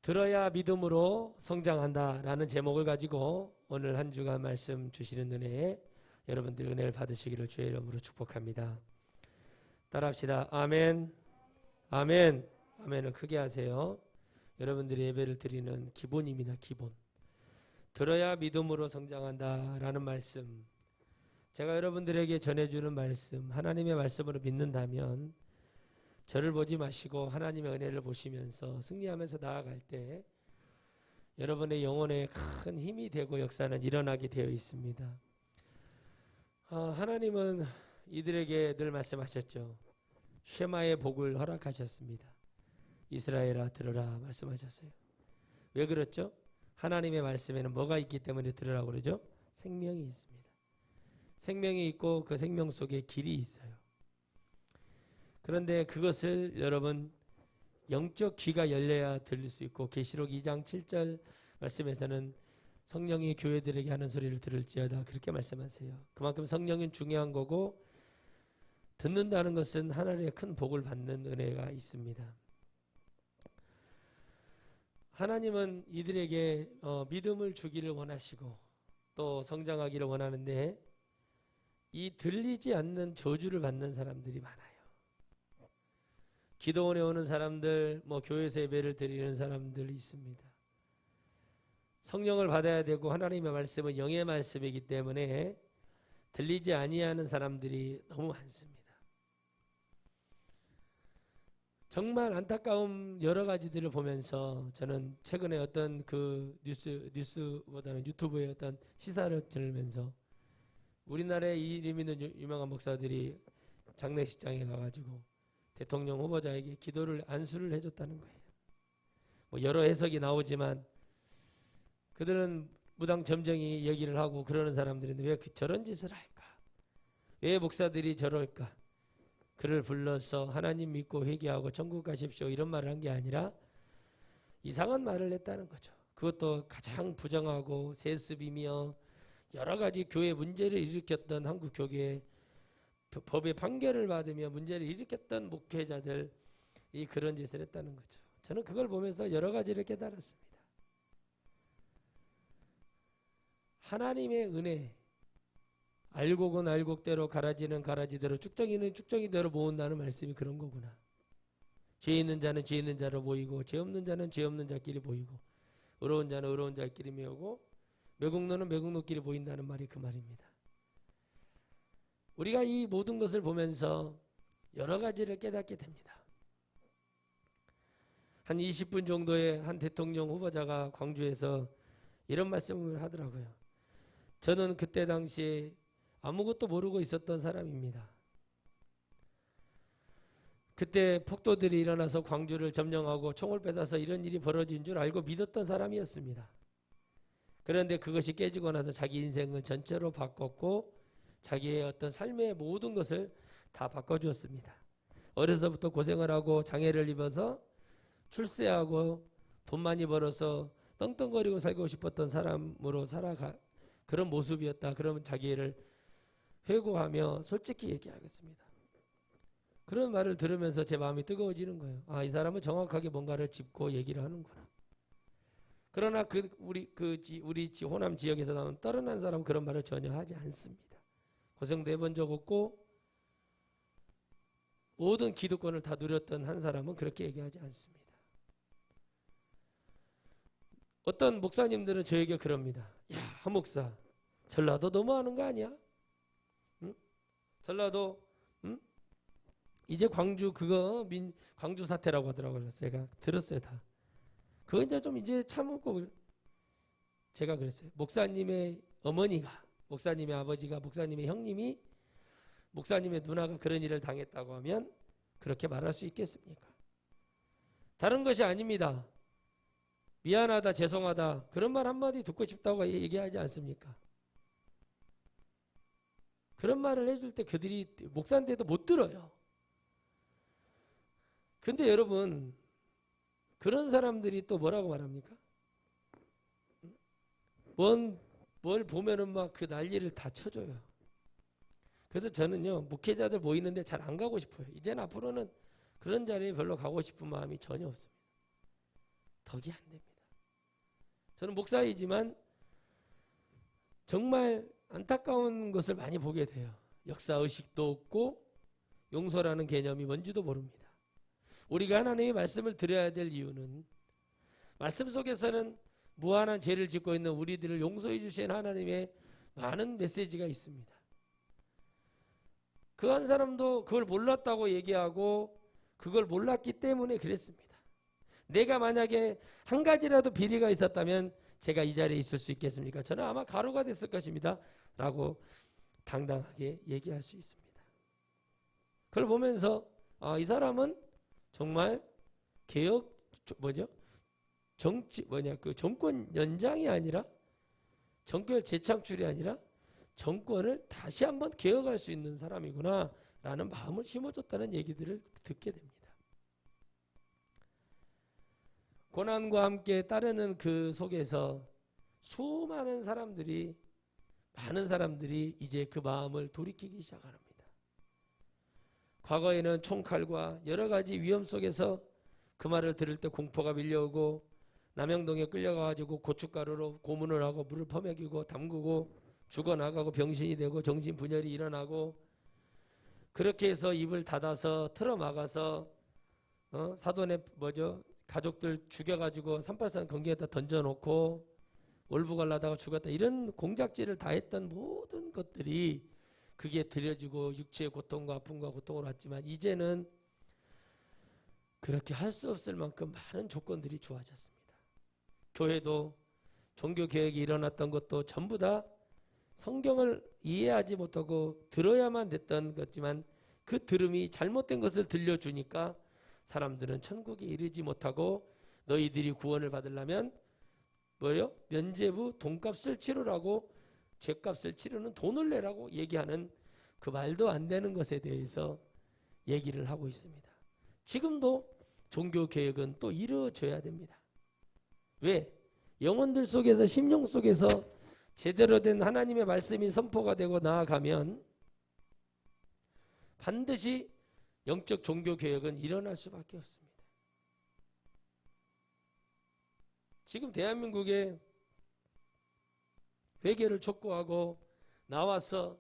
들어야 믿음으로 성장한다라는 제목을 가지고 오늘 한 주간 말씀 주시는 은혜에 여러분들 은혜를 받으시기를 주의 이름으로 축복합니다. 따라합시다. 아멘. 아멘. 아멘을 크게 하세요. 여러분들이 예배를 드리는 기본입니다. 기본. 들어야 믿음으로 성장한다라는 말씀, 제가 여러분들에게 전해주는 말씀, 하나님의 말씀으로 믿는다면 저를 보지 마시고 하나님의 은혜를 보시면서 승리하면서 나아갈 때 여러분의 영혼에 큰 힘이 되고 역사는 일어나게 되어 있습니다. 하나님은 이들에게 늘 말씀하셨죠. 쉐마의 복을 허락하셨습니다. 이스라엘아 들으라 말씀하셨어요. 왜 그렇죠? 하나님의 말씀에는 뭐가 있기 때문에 들으라고 그러죠? 생명이 있습니다. 생명이 있고 그 생명 속에 길이 있어요. 그런데 그것을 여러분 영적 귀가 열려야 들릴 수 있고, 계시록 2장 7절 말씀에서는 성령이 교회들에게 하는 소리를 들을지어다 그렇게 말씀하세요. 그만큼 성령은 중요한 거고, 듣는다는 것은 하나님의 큰 복을 받는 은혜가 있습니다. 하나님은 이들에게 믿음을 주기를 원하시고 또 성장하기를 원하는데, 이 들리지 않는 저주를 받는 사람들이 많아요. 기도원에 오는 사람들, 교회에서 예배를 드리는 사람들 있습니다. 성령을 받아야 되고 하나님의 말씀은 영의 말씀이기 때문에 들리지 아니하는 사람들이 너무 많습니다. 정말 안타까운 여러 가지들을 보면서 저는 최근에 어떤 그 뉴스보다는 유튜브의 어떤 시사를 들으면서 우리나라의 이름 있는 유명한 목사들이 장례식장에 가가지고 대통령 후보자에게 기도를 안수를 해줬다는 거예요. 여러 해석이 나오지만 그들은 무당점쟁이 얘기를 하고 그러는 사람들인데 왜 저런 짓을 할까? 왜 목사들이 저럴까? 그를 불러서 하나님 믿고 회개하고 천국 가십시오 이런 말을 한 게 아니라 이상한 말을 했다는 거죠. 그것도 가장 부정하고 세습이며 여러 가지 교회 문제를 일으켰던 한국 교계에 법의 판결을 받으며 문제를 일으켰던 목회자들이 그런 짓을 했다는 거죠. 저는 그걸 보면서 여러 가지를 깨달았습니다. 하나님의 은혜, 알곡은 알곡대로 가라지는 가라지대로 쭉정이는 쭉정이대로 모은다는 말씀이 그런 거구나. 죄 있는 자는 죄 있는 자로 보이고 죄 없는 자는 죄 없는 자끼리 보이고 의로운 자는 의로운 자끼리 메우고 매국노는 매국노끼리 보인다는 말이 그 말입니다. 우리가 이 모든 것을 보면서 여러 가지를 깨닫게 됩니다. 한 20분 정도의 한 대통령 후보자가 광주에서 이런 말씀을 하더라고요. 저는 그때 당시에 아무것도 모르고 있었던 사람입니다. 그때 폭도들이 일어나서 광주를 점령하고 총을 뺏어서 이런 일이 벌어진 줄 알고 믿었던 사람이었습니다. 그런데 그것이 깨지고 나서 자기 인생을 전체로 바꿨고 자기의 어떤 삶의 모든 것을 다 바꿔주었습니다. 어려서부터 고생을 하고 장애를 입어서 출세하고 돈 많이 벌어서 떵떵거리고 살고 싶었던 사람으로 살아가 그런 모습이었다. 그러면 자기를 회고하며 솔직히 얘기하겠습니다. 그런 말을 들으면서 제 마음이 뜨거워지는 거예요. 이 사람은 정확하게 뭔가를 짚고 얘기를 하는구나. 그러나 우리 호남 지역에서 나온 떠른한 사람은 그런 말을 전혀 하지 않습니다. 고생도 해본 적 없고 모든 기득권을 다 누렸던 한 사람은 그렇게 얘기하지 않습니다. 어떤 목사님들은 저에게 그럽니다. 야, 한 목사, 전라도 너무하는 거 아니야? 응? 전라도 이제 광주 광주 사태라고 하더라고요. 제가 들었어요 다. 그거 이제 좀 이제 참고 제가 그랬어요. 목사님의 어머니가, 목사님의 아버지가, 목사님의 형님이, 목사님의 누나가 그런 일을 당했다고 하면 그렇게 말할 수 있겠습니까? 다른 것이 아닙니다. 미안하다, 죄송하다 그런 말 한마디 듣고 싶다고 얘기하지 않습니까? 그런 말을 해줄 때 그들이 목사인데도 못 들어요. 근데 여러분 그런 사람들이 또 뭐라고 말합니까? 뭘 보면은 막 그 난리를 다 쳐줘요. 그래서 저는요 목회자들 모이는데 잘 안 가고 싶어요. 이제는 앞으로는 그런 자리에 별로 가고 싶은 마음이 전혀 없습니다. 덕이 안 됩니다. 저는 목사이지만 정말 안타까운 것을 많이 보게 돼요. 역사의식도 없고 용서라는 개념이 뭔지도 모릅니다. 우리가 하나님의 말씀을 들어야 될 이유는 말씀 속에서는 무한한 죄를 짓고 있는 우리들을 용서해 주신 하나님의 많은 메시지가 있습니다. 그 한 사람도 그걸 몰랐다고 얘기하고 그걸 몰랐기 때문에 그랬습니다. 내가 만약에 한 가지라도 비리가 있었다면 제가 이 자리에 있을 수 있겠습니까? 저는 아마 가루가 됐을 것입니다. 라고 당당하게 얘기할 수 있습니다. 그걸 보면서 이 사람은 정말 개혁 그 정권 연장이 아니라 정권 재창출이 아니라 정권을 다시 한번 개혁할 수 있는 사람이구나 라는 마음을 심어줬다는 얘기들을 듣게 됩니다. 고난과 함께 따르는 그 속에서 수많은 사람들이 많은 사람들이 이제 그 마음을 돌이키기 시작합니다. 과거에는 총칼과 여러 가지 위험 속에서 그 말을 들을 때 공포가 밀려오고 남영동에 끌려가가지고 고춧가루로 고문을 하고 물을 퍼먹이고 담그고 죽어나가고 병신이 되고 정신분열이 일어나고 그렇게 해서 입을 닫아서 틀어막아서 사돈의 가족들 죽여가지고 383 건기에다 던져놓고 월부갈라다가 죽었다 이런 공작질을 다 했던 모든 것들이 그게 들여지고 육체의 고통과 아픔과 고통을 왔지만 이제는 그렇게 할 수 없을 만큼 많은 조건들이 좋아졌습니다. 교회도 종교개혁이 일어났던 것도 전부 다 성경을 이해하지 못하고 들어야만 됐던 것지만 그 들음이 잘못된 것을 들려주니까 사람들은 천국에 이르지 못하고 너희들이 구원을 받으려면 면죄부 돈값을 치르라고 죄값을 치르는 돈을 내라고 얘기하는 그 말도 안 되는 것에 대해서 얘기를 하고 있습니다. 지금도 종교개혁은 또 이루어져야 됩니다. 왜? 영혼들 속에서 심령 속에서 제대로 된 하나님의 말씀이 선포가 되고 나아가면 반드시 영적 종교개혁은 일어날 수밖에 없습니다. 지금 대한민국에 회개를 촉구하고 나와서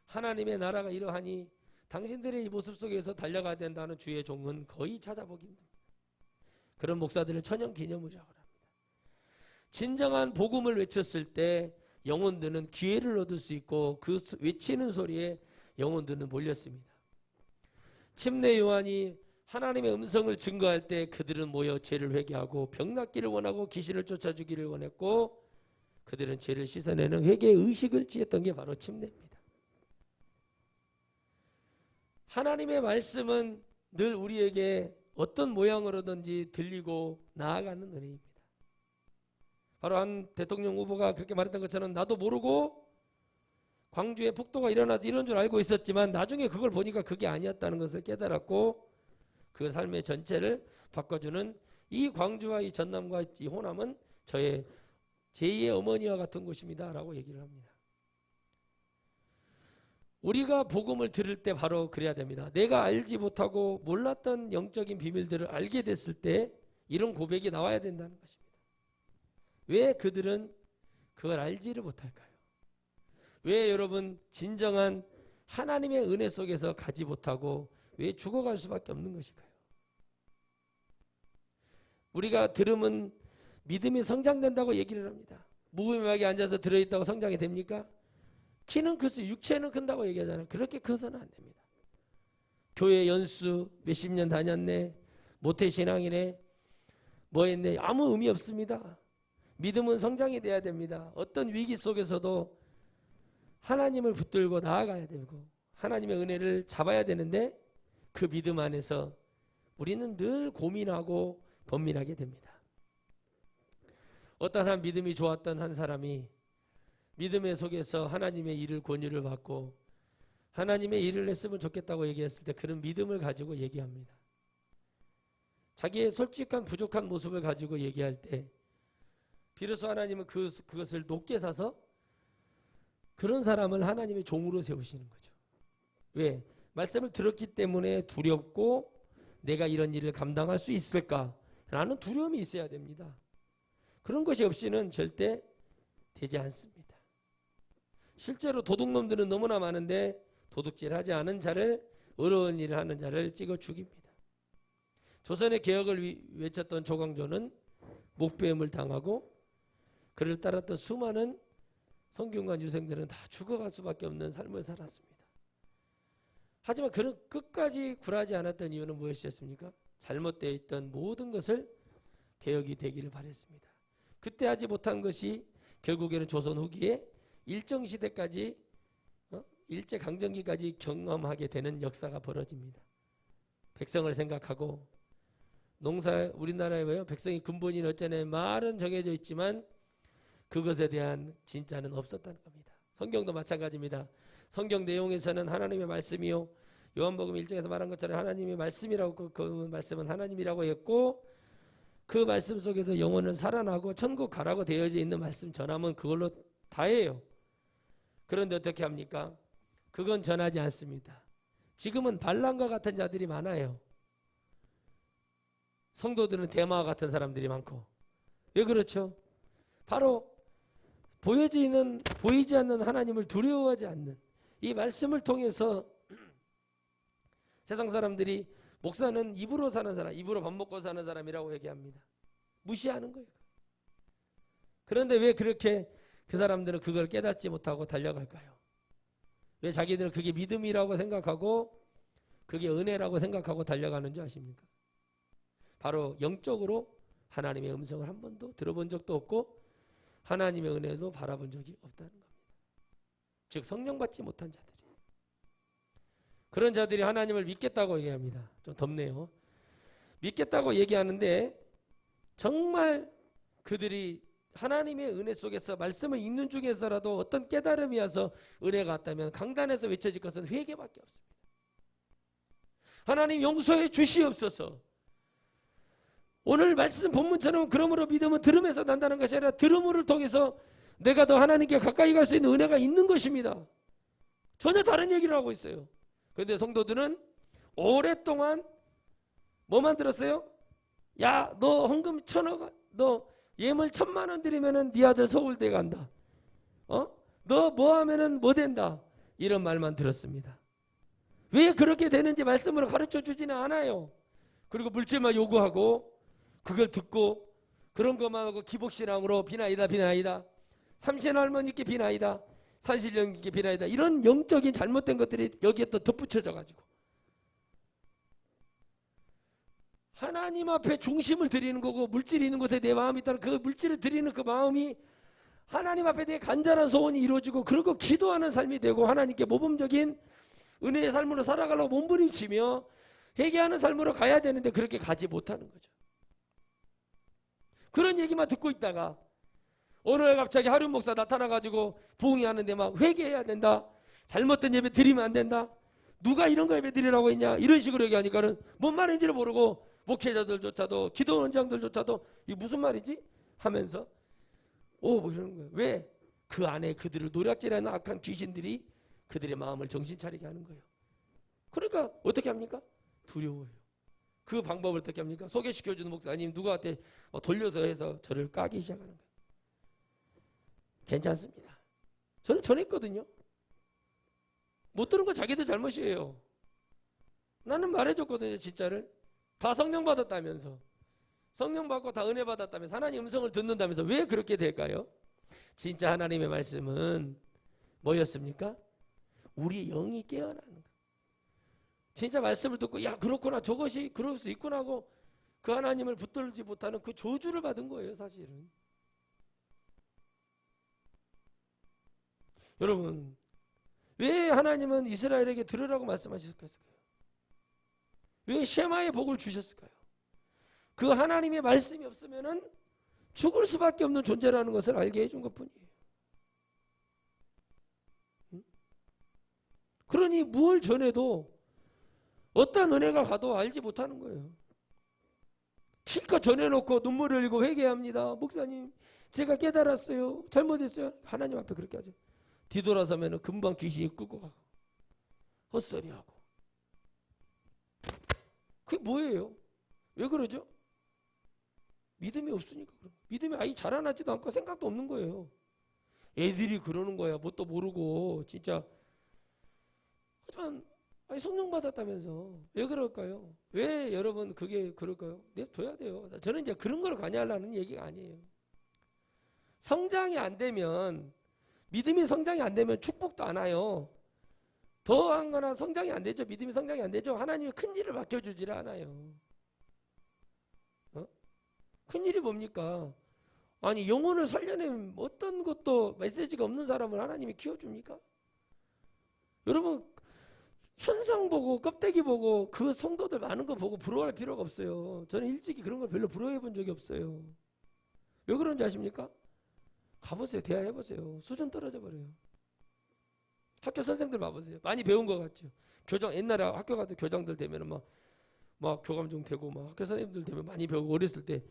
하나님의 나라가 이러하니 당신들의 이 모습 속에서 달려가야 된다는 주의 종은 거의 찾아보기 힘듭니다. 그런 목사들을 천연기념이라고 합니다. 진정한 복음을 외쳤을 때 영혼들은 기회를 얻을 수 있고 그 외치는 소리에 영혼들은 몰렸습니다. 침례 요한이 하나님의 음성을 증거할 때 그들은 모여 죄를 회개하고 병 낫기를 원하고 귀신을 쫓아주기를 원했고 그들은 죄를 씻어내는 회개의 의식을 지었던 게 바로 침례입니다. 하나님의 말씀은 늘 우리에게 어떤 모양으로든지 들리고 나아가는 은혜입니다. 바로 한 대통령 후보가 그렇게 말했던 것처럼 나도 모르고 광주에 폭도가 일어나서 이런 줄 알고 있었지만 나중에 그걸 보니까 그게 아니었다는 것을 깨달았고 그 삶의 전체를 바꿔주는 이 광주와 이 전남과 이 호남은 저의 제2의 어머니와 같은 곳입니다 라고 얘기를 합니다. 우리가 복음을 들을 때 바로 그래야 됩니다. 내가 알지 못하고 몰랐던 영적인 비밀들을 알게 됐을 때 이런 고백이 나와야 된다는 것입니다. 왜 그들은 그걸 알지를 못할까요? 왜 여러분 진정한 하나님의 은혜 속에서 가지 못하고 왜 죽어갈 수밖에 없는 것일까요? 우리가 들으면 믿음이 성장된다고 얘기를 합니다. 무의미하게 앉아서 들어있다고 성장이 됩니까? 키는 클수 육체는 큰다고 얘기하잖아요. 그렇게 커서는 안 됩니다. 교회 연수 몇십 년 다녔네, 모태신앙이네, 뭐 했네, 아무 의미 없습니다. 믿음은 성장이 돼야 됩니다. 어떤 위기 속에서도 하나님을 붙들고 나아가야 되고 하나님의 은혜를 잡아야 되는데 그 믿음 안에서 우리는 늘 고민하고 번민하게 됩니다. 어떤 한 믿음이 좋았던 한 사람이 믿음의 속에서 하나님의 일을 권유를 받고 하나님의 일을 했으면 좋겠다고 얘기했을 때 그런 믿음을 가지고 얘기합니다. 자기의 솔직한 부족한 모습을 가지고 얘기할 때 비로소 하나님은 그것을 높게 사서 그런 사람을 하나님의 종으로 세우시는 거죠. 왜? 말씀을 들었기 때문에 두렵고 내가 이런 일을 감당할 수 있을까? 라는 두려움이 있어야 됩니다. 그런 것이 없이는 절대 되지 않습니다. 실제로 도둑놈들은 너무나 많은데 도둑질하지 않은 자를, 어려운 일을 하는 자를 찍어 죽입니다. 조선의 개혁을 외쳤던 조광조는 목배임을 당하고 그를 따랐던 수많은 성균관 유생들은 다 죽어갈 수밖에 없는 삶을 살았습니다. 하지만 그는 끝까지 굴하지 않았던 이유는 무엇이었습니까? 잘못되어 있던 모든 것을 개혁이 되기를 바랬습니다. 그때 하지 못한 것이 결국에는 조선 후기에 일정시대까지 일제강점기까지 경험하게 되는 역사가 벌어집니다. 백성을 생각하고 우리나라에 백성이 근본이 어쩌네 말은 정해져 있지만 그것에 대한 진짜는 없었다는 겁니다. 성경도 마찬가지입니다. 성경 내용에서는 하나님의 말씀이요, 요한복음 1장에서 말한 것처럼 하나님의 말씀이라고, 그 말씀은 하나님이라고 했고 그 말씀 속에서 영혼은 살아나고 천국 가라고 되어져 있는 말씀 전하면 그걸로 다예요. 그런데 어떻게 합니까? 그건 전하지 않습니다. 지금은 발람과 같은 자들이 많아요. 성도들은 대마와 같은 사람들이 많고. 왜 그렇죠? 바로 보이지 않는 하나님을 두려워하지 않는 이 말씀을 통해서 세상 사람들이 목사는 입으로 사는 사람, 입으로 밥 먹고 사는 사람이라고 얘기합니다. 무시하는 거예요. 그런데 왜 그렇게 그 사람들은 그걸 깨닫지 못하고 달려갈까요? 왜 자기들은 그게 믿음이라고 생각하고 그게 은혜라고 생각하고 달려가는 줄 아십니까? 바로 영적으로 하나님의 음성을 한 번도 들어본 적도 없고 하나님의 은혜도 바라본 적이 없다는 겁니다. 즉 성령 받지 못한 자들이. 그런 자들이 하나님을 믿겠다고 얘기합니다. 좀 덥네요. 믿겠다고 얘기하는데 정말 그들이 하나님의 은혜 속에서 말씀을 읽는 중에서라도 어떤 깨달음이 와서 은혜가 왔다면 강단에서 외쳐질 것은 회개밖에 없습니다. 하나님 용서해 주시옵소서. 오늘 말씀 본문처럼 그러므로 믿음은 들음에서 난다는 것이 아니라 들음을 통해서 내가 더 하나님께 가까이 갈 수 있는 은혜가 있는 것입니다. 전혀 다른 얘기를 하고 있어요. 그런데 성도들은 오랫동안 뭐만 들었어요? 야, 너 헌금 1,000원, 너 예물 1,000만 원 드리면은 네 아들 서울대 간다. 너 뭐 하면은 뭐 된다. 이런 말만 들었습니다. 왜 그렇게 되는지 말씀으로 가르쳐 주지는 않아요. 그리고 물질만 요구하고 그걸 듣고 그런 것만 하고 기복신앙으로 비나이다. 삼신 할머니께 비나이다. 산신령님께 비나이다. 이런 영적인 잘못된 것들이 여기에 또 덧붙여져 가지고 하나님 앞에 중심을 드리는 거고 물질이 있는 곳에 내 마음이 있다는 그 물질을 드리는 그 마음이 하나님 앞에 내 간절한 소원이 이루어지고 그리고 기도하는 삶이 되고 하나님께 모범적인 은혜의 삶으로 살아가려고 몸부림치며 회개하는 삶으로 가야 되는데 그렇게 가지 못하는 거죠. 그런 얘기만 듣고 있다가 어느 날 갑자기 하륜 목사 나타나가지고 부흥회하는데 막 회개해야 된다. 잘못된 예배 드리면 안 된다. 누가 이런 거 예배 드리라고 했냐. 이런 식으로 얘기하니까는 뭔 말인지를 모르고 목회자들조차도 기도원장들조차도 이게 무슨 말이지? 하면서 뭐 이러는 거예요. 왜? 그 안에 그들을 노략질하는 악한 귀신들이 그들의 마음을 정신 차리게 하는 거예요. 그러니까 어떻게 합니까? 두려워요. 그 방법을 어떻게 합니까? 소개시켜주는 목사님 누구한테 돌려서 해서 저를 까기 시작하는 거예요. 괜찮습니다. 저는 전했거든요. 못 들은 건 자기들 잘못이에요. 나는 말해줬거든요. 진짜를. 다 성령 받았다면서. 성령 받고 다 은혜 받았다면서. 하나님 음성을 듣는다면서. 왜 그렇게 될까요? 진짜 하나님의 말씀은 뭐였습니까? 우리 영이 깨어나는 거예요. 진짜 말씀을 듣고 야 그렇구나 저것이 그럴 수 있구나 하고 그 하나님을 붙들지 못하는 그 저주를 받은 거예요. 사실은. 여러분 왜 하나님은 이스라엘에게 들으라고 말씀하셨을까요? 왜 쉐마의 복을 주셨을까요? 그 하나님의 말씀이 없으면은 죽을 수밖에 없는 존재라는 것을 알게 해준 것뿐이에요. 그러니 무엇을 전해도 어떤 은혜가 가도 알지 못하는 거예요. 실컷 전해놓고 눈물을 흘리고 회개합니다. 목사님 제가 깨달았어요. 잘못했어요. 하나님 앞에 그렇게 하죠. 뒤돌아서면 금방 귀신이 끌고 가. 헛소리하고. 그게 뭐예요? 왜 그러죠? 믿음이 없으니까 그런 거예요. 믿음이 아예 자라나지도 않고 생각도 없는 거예요. 애들이 그러는 거야. 뭣도 모르고 진짜. 하지만 아니 성령 받았다면서 왜 그럴까요? 왜 여러분 그게 그럴까요? 냅둬야 돼요. 저는 이제 그런 걸 관여하려는 얘기가 아니에요. 성장이 안 되면 믿음이 성장이 안 되면 축복도 안 와요. 더한 거나 성장이 안 되죠. 믿음이 성장이 안 되죠. 하나님이 큰 일을 맡겨주질 않아요. 큰 일이 뭡니까? 아니 영혼을 살려내면 어떤 것도 메시지가 없는 사람을 하나님이 키워줍니까? 여러분 현상 보고 껍데기 보고 그 성도들 많은 거 보고 부러워할 필요가 없어요. 저는 일찍이 그런 걸 별로 부러워해 본 적이 없어요. 왜 그런지 아십니까? 가보세요. 대화해보세요. 수준 떨어져 버려요. 학교 선생들 봐보세요. 많이 배운 것 같죠. 교장 옛날에 학교 가도 교장들 되면 막 교감종 되고 막 학교 선생님들 되면 많이 배우고 어렸을 때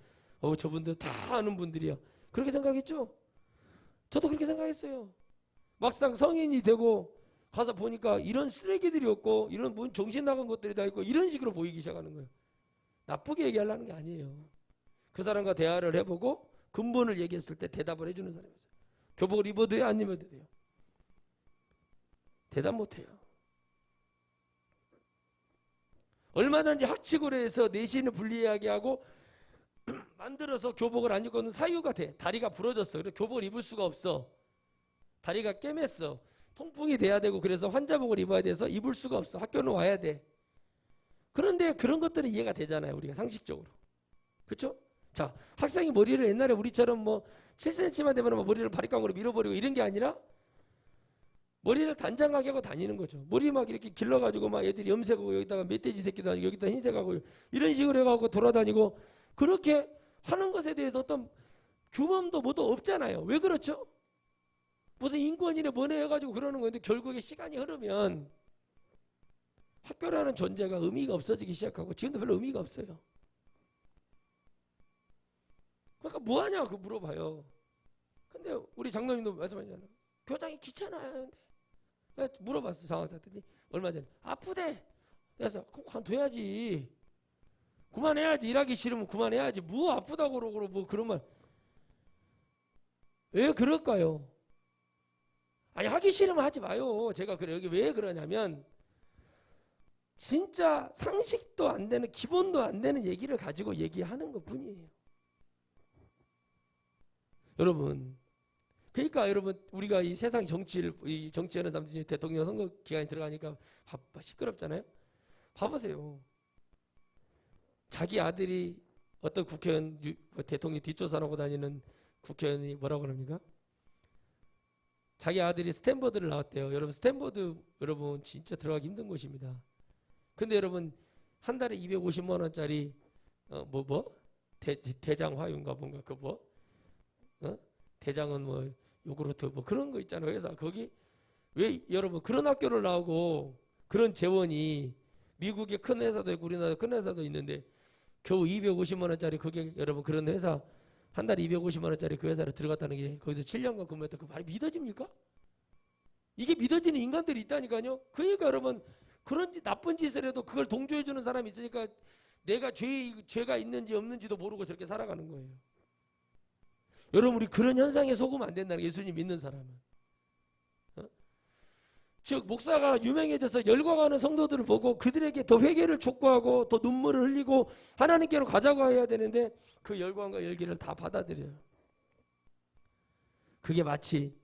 저분들 다 아는 분들이야. 그렇게 생각했죠? 저도 그렇게 생각했어요. 막상 성인이 되고 가서 보니까 이런 쓰레기들이었고 이런 정신 나간 것들이 다 있고 이런 식으로 보이기 시작하는 거예요. 나쁘게 얘기하려는 게 아니에요. 그 사람과 대화를 해보고 근본을 얘기했을 때 대답을 해주는 사람이 있어요. 교복을 입어도 돼요? 안 입어도 돼요? 대답 못해요. 얼마든지 학칙으로 해서 내신을 불리하게 하고 만들어서 교복을 안 입고는 사유가 돼. 다리가 부러졌어. 그래서 교복을 입을 수가 없어. 다리가 꿰맸어. 통풍이 돼야 되고 그래서 환자복을 입어야 돼서 입을 수가 없어. 학교는 와야 돼. 그런데 그런 것들은 이해가 되잖아요. 우리가 상식적으로. 그렇죠? 자, 학생이 머리를 옛날에 우리처럼 뭐 7cm만 되면 머리를 바리깡으로 밀어버리고 이런 게 아니라 머리를 단장하게 하고 다니는 거죠. 머리 막 이렇게 길러가지고 막 애들이 염색하고 여기다가 멧돼지 새끼도 하고 여기다 흰색하고 이런 식으로 해가지고 돌아다니고 그렇게 하는 것에 대해서 어떤 규범도 뭐도 없잖아요. 왜 그렇죠? 무슨 인권이네 뭐네 해가지고 그러는 건데 결국에 시간이 흐르면 학교라는 존재가 의미가 없어지기 시작하고 지금도 별로 의미가 없어요. 그러니까 뭐하냐 그 물어봐요. 근데 우리 장로님도 말씀하셨잖아요. 교장이 귀찮아요. 근데 물어봤어. 장학사한테 얼마 전에 아프대. 그래서 관둬야지. 그만해야지. 일하기 싫으면 그만해야지. 뭐 아프다고 그러고 뭐 그런 말. 왜 그럴까요? 아니 하기 싫으면 하지 마요. 제가 그래 여기 왜 그러냐면 진짜 상식도 안 되는 기본도 안 되는 얘기를 가지고 얘기하는 것 뿐이에요. 여러분 그러니까 여러분 우리가 이 세상 이 정치하는 사람들이 대통령 선거 기간에 들어가니까 시끄럽잖아요. 봐보세요. 자기 아들이 어떤 국회의원 대통령 뒷조사하고 다니는 국회의원이 뭐라고 합니까? 자기 아들이 스탠퍼드를 나왔대요. 여러분 스탠퍼드 여러분 진짜 들어가기 힘든 곳입니다. 근데 여러분 한 달에 250만 원짜리 대장 화유인가 뭔가 대장은 뭐 요구르트 뭐 그런 거 있잖아요. 그래서 거기 왜 여러분 그런 학교를 나오고 그런 재원이 미국의 큰 회사도 있고 우리나라 큰 회사도 있는데 겨우 250만 원짜리 그게 여러분 그런 회사 한 달에 250만 원짜리 그 회사를 들어갔다는 게 거기서 7년간 근무했다. 그 말이 믿어집니까? 이게 믿어지는 인간들이 있다니까요. 그러니까 여러분 그런 나쁜 짓을 해도 그걸 동조해 주는 사람이 있으니까 내가 죄가 있는지 없는지도 모르고 저렇게 살아가는 거예요. 여러분 우리 그런 현상에 속으면 안 된다는 예수님 믿는 사람은. 즉 목사가 유명해져서 열광하는 성도들을 보고 그들에게 더 회개를 촉구하고 더 눈물을 흘리고 하나님께로 가자고 해야 되는데 그 열광과 열기를 다 받아들여요. 그게 마치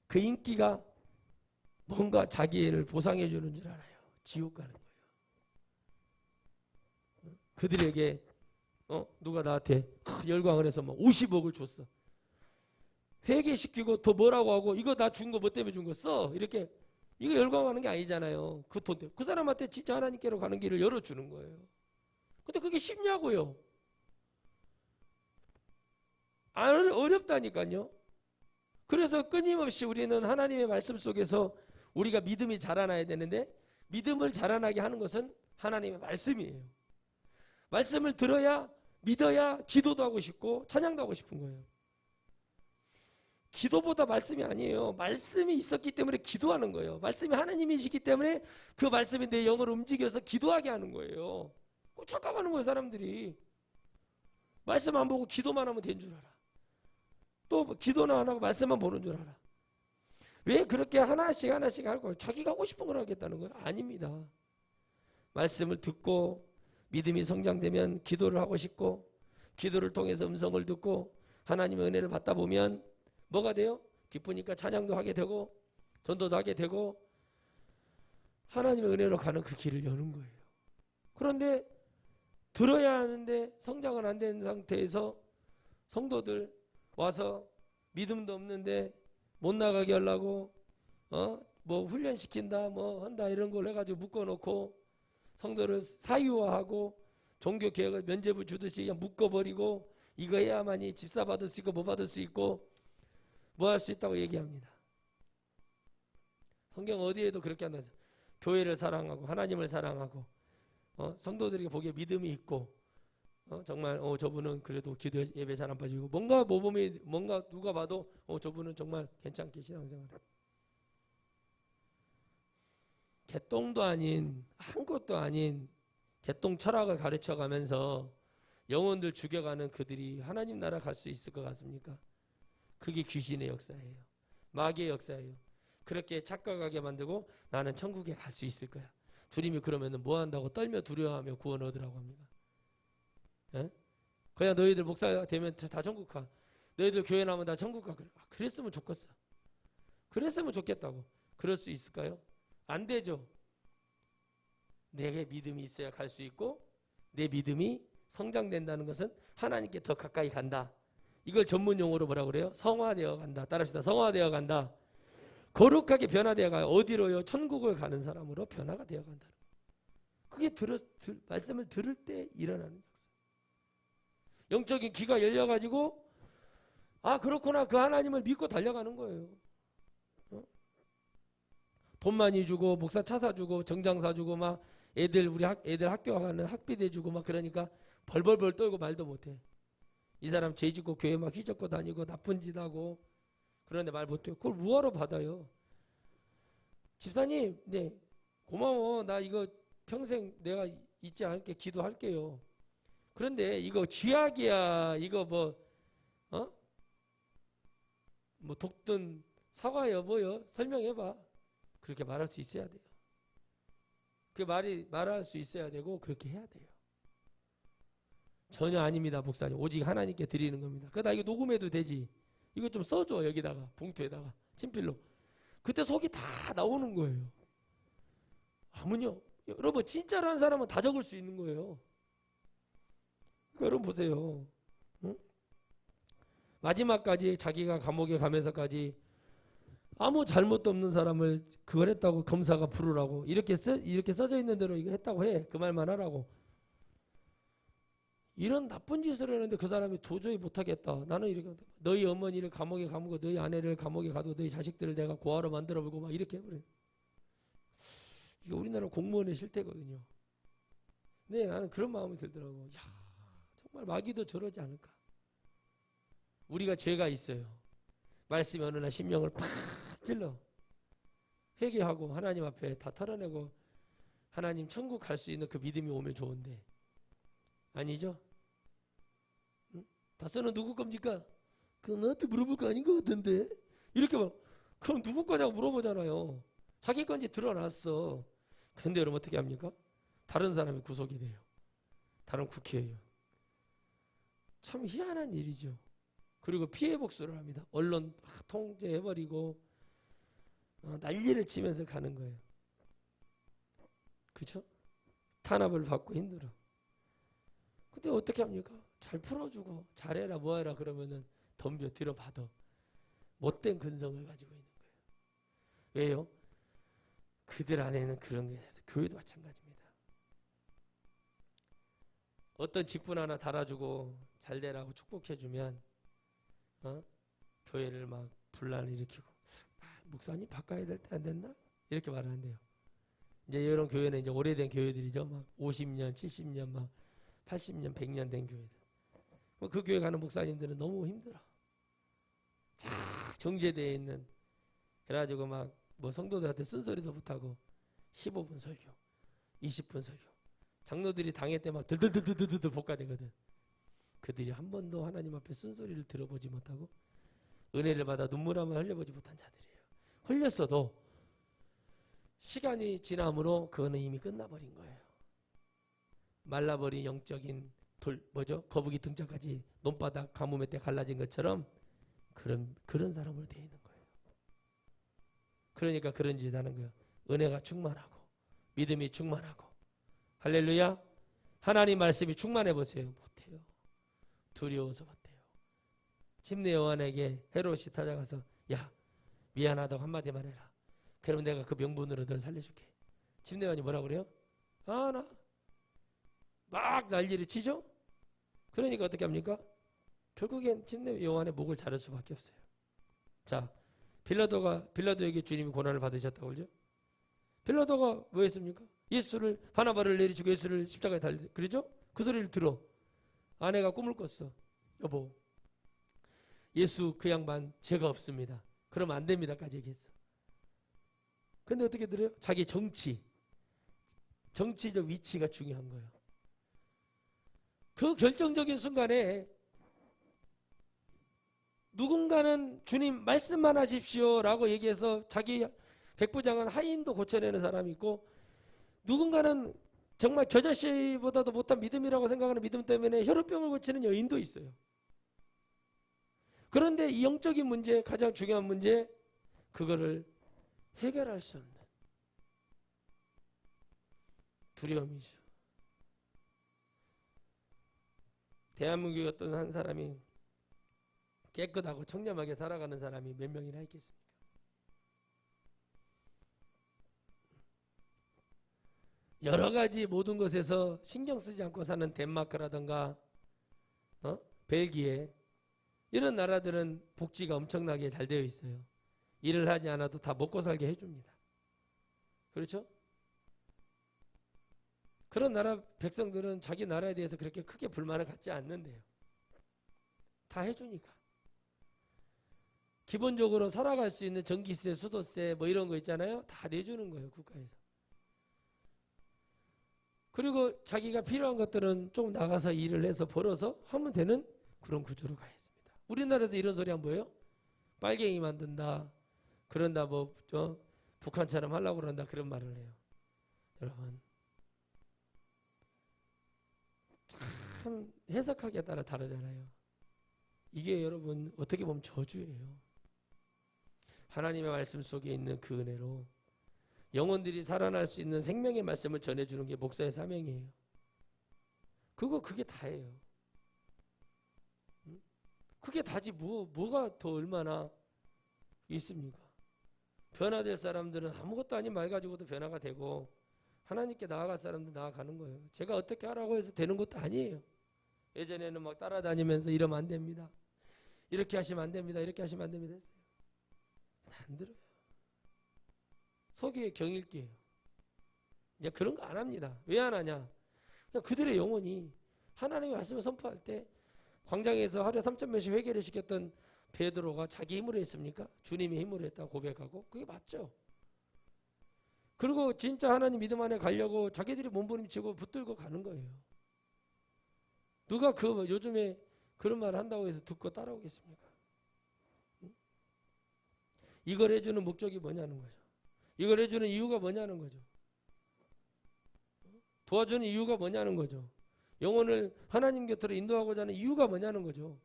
그 인기가 뭔가 자기를 보상해 주는 줄 알아요. 지옥 가는 거예요. 그들에게 누가 나한테 열광을 해서 막 50억을 줬어. 회개시키고 더 뭐라고 하고 이거 나 준 거 뭐 때문에 준 거 써. 이렇게 이거 열광하는 게 아니잖아요. 그 돈 때문에. 그 사람한테 진짜 하나님께로 가는 길을 열어주는 거예요. 근데 그게 쉽냐고요. 어렵다니까요. 그래서 끊임없이 우리는 하나님의 말씀 속에서 우리가 믿음이 자라나야 되는데 믿음을 자라나게 하는 것은 하나님의 말씀이에요. 말씀을 들어야 믿어야 기도도 하고 싶고 찬양도 하고 싶은 거예요. 기도보다 말씀이 아니에요. 말씀이 있었기 때문에 기도하는 거예요. 말씀이 하나님이시기 때문에 그 말씀이 내 영을 움직여서 기도하게 하는 거예요. 꼭 착각하는 거예요, 사람들이. 말씀 안 보고 기도만 하면 된 줄 알아. 또 기도는 안 하고 말씀만 보는 줄 알아. 왜 그렇게 하나씩 하나씩 할 거야? 자기가 하고 싶은 걸 하겠다는 거야? 아닙니다. 말씀을 듣고 믿음이 성장되면 기도를 하고 싶고, 기도를 통해서 음성을 듣고 하나님의 은혜를 받다 보면 뭐가 돼요? 기쁘니까 찬양도 하게 되고 전도도 하게 되고 하나님의 은혜로 가는 그 길을 여는 거예요. 그런데 들어야 하는데 성장은 안 된 상태에서 성도들 와서 믿음도 없는데 못 나가게 하려고 뭐 훈련시킨다 뭐 한다 이런 걸 해가지고 묶어놓고 성도를 사유화하고 종교개혁을 면죄부 주듯이 그냥 묶어버리고 이거 해야만이 집사 받을 수 있고 뭐 받을 수 있고 뭐 할 수 있다고 얘기합니다. 성경 어디에도 그렇게 한다. 교회를 사랑하고 하나님을 사랑하고 성도들에게 보기에 믿음이 있고 정말 저분은 그래도 기도 예배 잘 안 빠지고 뭔가 모범이 뭔가 누가 봐도 저분은 정말 괜찮게 신앙생활해. 개똥도 아닌 아무것도 아닌 개똥 철학을 가르쳐가면서 영혼들 죽여가는 그들이 하나님 나라 갈 수 있을 것 같습니까? 그게 귀신의 역사예요. 마귀의 역사예요. 그렇게 착각하게 만들고 나는 천국에 갈 수 있을 거야. 주님이 그러면 뭐 한다고 떨며 두려워하며 구원 얻으라고 합니까? 예? 그냥 너희들 목사가 되면 다 천국 가. 너희들 교회 나오면 다 천국 가. 그랬으면 좋겠어. 그랬으면 좋겠다고. 그럴 수 있을까요? 안 되죠. 내게 믿음이 있어야 갈 수 있고 내 믿음이 성장된다는 것은 하나님께 더 가까이 간다. 이걸 전문 용어로 뭐라고 그래요? 성화되어 간다. 따라합시다. 성화되어 간다. 거룩하게 변화되어 가요. 어디로요? 천국을 가는 사람으로 변화가 되어 간다. 그게 말씀을 들을 때 일어나는 역사. 영적인 귀가 열려가지고 아 그렇구나 그 하나님을 믿고 달려가는 거예요. 돈 많이 주고 목사 차 사주고 정장 사주고 막 애들 학교 가는 학비 대주고 막 그러니까 벌벌벌 떨고 말도 못해. 이 사람 죄 짓고 교회 막 휘젓고 다니고 나쁜 짓 하고 그런데 말 못해요. 그걸 뭐하러 받아요? 집사님, 네 고마워. 나 이거 평생 내가 잊지 않게 기도할게요. 그런데 이거 쥐약이야. 이거 뭐 독든 사과요 뭐요? 설명해봐. 그렇게 말할 수 있어야 돼요. 그 말할 수 있어야 되고 그렇게 해야 돼요. 전혀 아닙니다, 목사님. 오직 하나님께 드리는 겁니다. 나 이거 녹음해도 되지. 이거 좀 써줘 여기다가 봉투에다가 친필로. 그때 속이 다 나오는 거예요. 아무요. 여러분 진짜로 한 사람은 다 적을 수 있는 거예요. 여러분 보세요. 응? 마지막까지 자기가 감옥에 가면서까지 아무 잘못도 없는 사람을 그걸 했다고 검사가 부르라고 이렇게 써져 있는 대로 이거 했다고 해. 그 말만 하라고. 이런 나쁜 짓을 하는데 그 사람이 도저히 못하겠다. 나는 이렇게 너희 어머니를 감옥에 가두고 너희 아내를 감옥에 가두고 너희 자식들을 내가 고아로 만들어보고 막 이렇게 해버려. 이게 우리나라 공무원의 실태거든요. 근데 나는 그런 마음이 들더라고. 야, 정말 마귀도 저러지 않을까. 우리가 죄가 있어요. 말씀이 어느 날 심령을 팍 찔러 회개하고 하나님 앞에 다 털어내고 하나님 천국 갈 수 있는 그 믿음이 오면 좋은데 아니죠? 응? 다스는 누구 겁니까? 그건 나한테 물어볼 거 아닌 것 같은데 이렇게 막 그럼 누구 거냐고 물어보잖아요. 자기 건지 드러났어. 근데 여러분 어떻게 합니까? 다른 사람이 구속이 돼요. 다른 국회의원. 참 희한한 일이죠. 그리고 피해 복수를 합니다. 언론 통제해버리고 난리를 치면서 가는 거예요. 그렇죠? 탄압을 받고 힘들어. 근데 어떻게 합니까? 잘 풀어주고 잘해라 뭐해라 그러면은 덤벼 들어받아. 못된 근성을 가지고 있는 거예요. 왜요? 그들 안에는 그런 게 있어요. 교회도 마찬가지입니다. 어떤 직분 하나 달아주고 잘 되라고 축복해주면 교회를 막 분란을 일으키고 목사님 바꿔야 될 때 안 됐나? 이렇게 말하는데요. 이제 이런 교회는 이제 오래된 교회들이죠. 막 50년, 70년, 막 80년, 100년 된 교회들. 그 교회 가는 목사님들은 너무 힘들어. 자, 정제되어 있는. 그래가지고 막 뭐 성도들한테 쓴소리도 못하고 15분 설교, 20분 설교. 장로들이 당회 때 막 들들들들들 볶아대거든. 그들이 한 번도 하나님 앞에 쓴소리를 들어보지 못하고 은혜를 받아 눈물 한번 흘려보지 못한 자들이에요. 흘렸어도 시간이 지남으로 그거는 이미 끝나버린 거예요. 말라버린 영적인 거북이 등짝까지 논바닥 가뭄에 때 갈라진 것처럼 그런 사람으로 되어 있는 거예요. 그러니까 그런 짓 하는 거예요. 은혜가 충만하고 믿음이 충만하고 할렐루야. 하나님 말씀이 충만해 보세요. 못해요. 두려워서 못해요. 침례 요한에게 헤롯이 찾아가서 야 미안하다고 한마디만 해라. 그러면 내가 그 명분으로 널 살려줄게. 침례 요한이 뭐라고 그래요? 나 막 난리를 치죠. 그러니까 어떻게 합니까? 결국엔 침례 요한의 목을 자를 수밖에 없어요. 자, 빌라도에게 주님이 고난을 받으셨다고 그러죠. 빌라도가 뭐 했습니까? 예수를 바나바를 내리치고 예수를 십자가에 달리 그러죠? 그 소리를 들어 아내가 꿈을 꿨어. 여보, 예수 그 양반 죄가 없습니다. 그러면 안 됩니다까지 얘기했어. 근데 어떻게 들어요? 자기 정치적 위치가 중요한 거예요. 그 결정적인 순간에 누군가는 주님 말씀만 하십시오 라고 얘기해서 자기 백부장은 하인도 고쳐내는 사람이 있고 누군가는 정말 겨자씨보다도 못한 믿음이라고 생각하는 믿음 때문에 혈우병을 고치는 여인도 있어요. 그런데 이 영적인 문제, 가장 중요한 문제, 그거를 해결할 수 없는 두려움이죠. 대한민국의 어떤 한 사람이 깨끗하고 청렴하게 살아가는 사람이 몇 명이나 있겠습니까? 여러 가지 모든 것에서 신경 쓰지 않고 사는 덴마크라든가 벨기에 이런 나라들은 복지가 엄청나게 잘 되어 있어요. 일을 하지 않아도 다 먹고 살게 해줍니다. 그렇죠? 그런 나라 백성들은 자기 나라에 대해서 그렇게 크게 불만을 갖지 않는데요. 다 해주니까. 기본적으로 살아갈 수 있는 전기세, 수도세 뭐 이런 거 있잖아요. 다 내주는 거예요. 국가에서. 그리고 자기가 필요한 것들은 좀 나가서 일을 해서 벌어서 하면 되는 그런 구조로 가 있습니다. 우리나라에도 이런 소리 하면 뭐예요? 빨갱이 만든다. 그런다 뭐 북한처럼 하려고 그런다. 그런 말을 해요. 여러분. 참 해석하기에 따라 다르잖아요. 이게 여러분 어떻게 보면 저주예요. 하나님의 말씀 속에 있는 그 은혜로 영혼들이 살아날 수 있는 생명의 말씀을 전해주는 게 목사의 사명이에요. 그게 다예요. 그게 다지 뭐가 더 얼마나 있습니까? 변화될 사람들은 아무것도 아닌 말 가지고도 변화가 되고 하나님께 나아갈 사람도 나아가는 거예요. 제가 어떻게 하라고 해서 되는 것도 아니에요. 예전에는 막 따라다니면서 이러면 안 됩니다. 이렇게 하시면 안 됩니다. 이렇게 하시면 안 됩니다 했어요. 안 들어요. 속에 경일게요. 이제 그런 거 안 합니다. 왜 안 하냐? 그냥 그들의 영혼이 하나님의 말씀을 선포할 때 광장에서 하루에 3,000명씩 회개를 시켰던 베드로가 자기 힘으로 했습니까? 주님의 힘으로 했다고 고백하고 그게 맞죠. 그리고 진짜 하나님 믿음 안에 가려고 자기들이 몸부림치고 붙들고 가는 거예요. 누가 요즘에 그런 말을 한다고 해서 듣고 따라오겠습니까? 이걸 해주는 목적이 뭐냐는 거죠. 이걸 해주는 이유가 뭐냐는 거죠. 도와주는 이유가 뭐냐는 거죠. 영혼을 하나님 곁으로 인도하고자 하는 이유가 뭐냐는 거죠.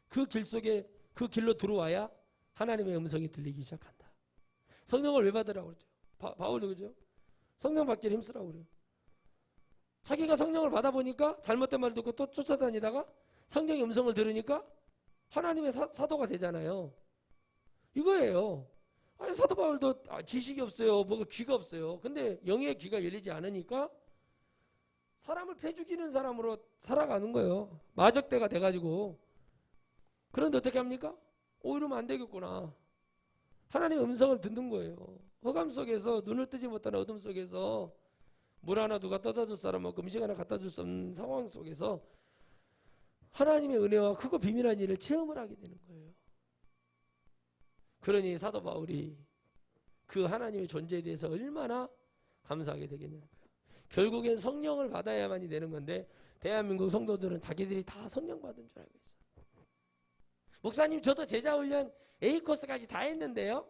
그 길 속에 그 길로 들어와야 하나님의 음성이 들리기 시작한다. 성령을 왜 받으라고 그러죠? 바울도 그죠? 성령 받기를 힘쓰라고 그래요. 자기가 성령을 받아보니까 잘못된 말을 듣고 또 쫓아다니다가 성령의 음성을 들으니까 하나님의 사도가 되잖아요. 이거예요. 아니, 사도 바울도 지식이 없어요. 뭐가 귀가 없어요. 근데 영의 귀가 열리지 않으니까 사람을 패죽이는 사람으로 살아가는 거예요. 마적대가 돼가지고. 그런데 어떻게 합니까? 이러면 안 되겠구나. 하나님의 음성을 듣는 거예요. 허감 속에서 눈을 뜨지 못하는 어둠 속에서 물 하나 누가 떠다 줄 사람 없고 음식 하나 갖다 줄 수 없는 상황 속에서 하나님의 은혜와 크고 비밀한 일을 체험을 하게 되는 거예요. 그러니 사도 바울이 그 하나님의 존재에 대해서 얼마나 감사하게 되겠냐는 거예요. 결국엔 성령을 받아야만이 되는 건데 대한민국 성도들은 자기들이 다 성령 받은 줄 알고 있어요. 목사님 저도 제자 훈련 A코스까지 다 했는데요.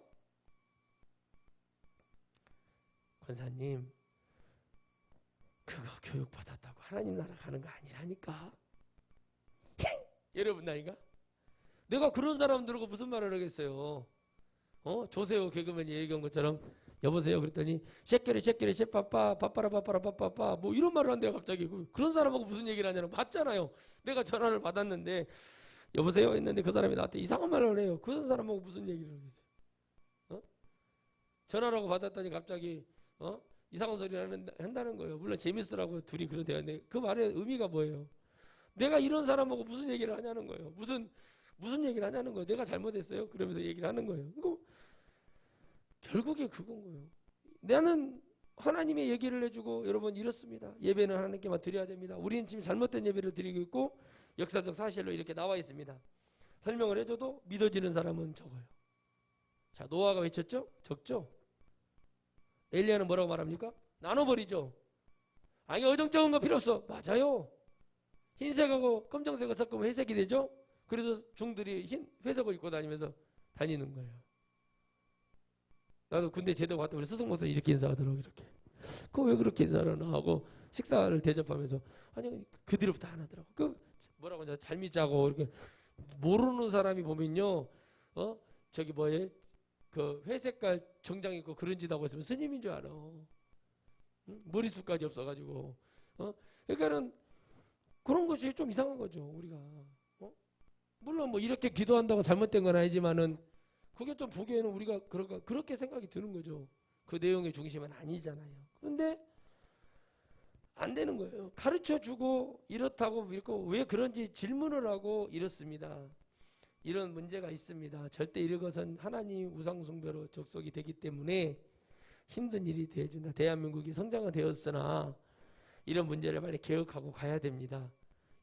권사님 그거 교육받았다고 하나님 나라 가는 거 아니라니까. 여러분 나이가 내가 그런 사람들하고 무슨 말을 하겠어요. 조세호 개그맨이 얘기한 것처럼 여보세요 그랬더니 쉐끼리 쉐빠빠 빠빠라 뭐 이런 말을 한대요. 갑자기 그런 사람하고 무슨 얘기를 하냐고. 맞잖아요. 내가 전화를 받았는데 여보세요 했는데 그 사람이 나한테 이상한 말을 해요. 그런 사람하고 무슨 얘기를 하겠어요. 전화라고 받았더니 갑자기 이상한 소리를 한다는 거예요. 물론 재밌으라고 둘이 그런 대화인데 그 말의 의미가 뭐예요? 내가 이런 사람하고 무슨 얘기를 하냐는 거예요. 무슨 얘기를 하냐는 거예요. 내가 잘못했어요? 그러면서 얘기를 하는 거예요. 결국에 그건 거예요. 나는 하나님의 얘기를 해주고 여러분 이렇습니다. 예배는 하나님께만 드려야 됩니다. 우리는 지금 잘못된 예배를 드리고 있고 역사적 사실로 이렇게 나와 있습니다. 설명을 해줘도 믿어지는 사람은 적어요. 자, 노아가 외쳤죠? 적죠? 엘리야는 뭐라고 말합니까? 나눠버리죠. 아니 어정쩡한 거 필요 없어. 맞아요. 흰색하고 검정색을 섞으면 회색이 되죠? 그래서 중들이 회색을 입고 다니면서 다니는 거예요. 나도 군대 제대로 갔다 우리 스승 목사 이렇게 인사하더라고. 이렇게. 그거 왜 그렇게 인사를 하나 하고 식사를 대접하면서 아니 그 뒤로부터 안 하더라고. 뭐라고 하냐 잘 믿자고 이렇게 모르는 사람이 보면요. 저기 뭐예요? 그 회색깔 정장 입고 그런 짓 하고 있으면 스님인 줄 알아. 응? 머리숱까지 없어가지고. 그러니까는 그런 것이 좀 이상한 거죠 우리가. 물론 뭐 이렇게 기도한다고 잘못된 건 아니지만은 그게 좀 보기에는 우리가 그렇게 생각이 드는 거죠. 그 내용의 중심은 아니잖아요. 그런데 안 되는 거예요. 가르쳐주고 이렇다고 읽고 왜 그런지 질문을 하고 이렇습니다. 이런 문제가 있습니다. 절대 이런 것은 하나님 우상숭배로 접속이 되기 때문에 힘든 일이 되어준다. 대한민국이 성장은 되었으나 이런 문제를 빨리 개혁하고 가야 됩니다.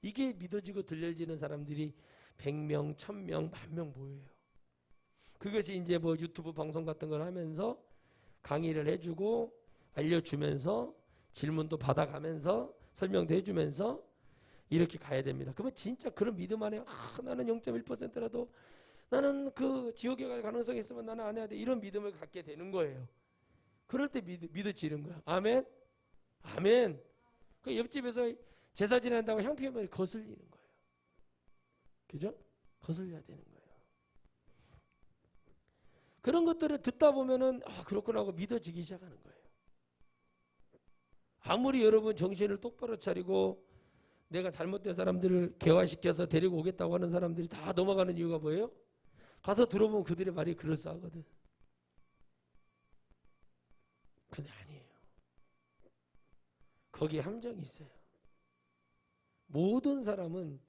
이게 믿어지고 들려지는 사람들이 100명, 1000명, 10,000명 모여요. 그것이 이제 뭐 유튜브 방송 같은 걸 하면서 강의를 해주고 알려주면서 질문도 받아가면서 설명도 해주면서 이렇게 가야 됩니다. 그러면 진짜 그런 믿음 안에 나는 0.1%라도 나는 그 지옥에 갈 가능성이 있으면 나는 안 해야 돼. 이런 믿음을 갖게 되는 거예요. 그럴 때 믿어지는 거야. 아멘? 아멘. 그 옆집에서 제사 지낸다고 향 피우면 거슬리는 거예요. 그죠? 거슬려야 되는 거예요. 그런 것들을 듣다 보면은 그렇구나 하고 믿어지기 시작하는 거예요. 아무리 여러분 정신을 똑바로 차리고 내가 잘못된 사람들을 개화시켜서 데리고 오겠다고 하는 사람들이 다 넘어가는 이유가 뭐예요? 가서 들어보면 그들의 말이 그럴싸하거든. 근데 아니에요. 거기에 함정이 있어요. 모든 사람은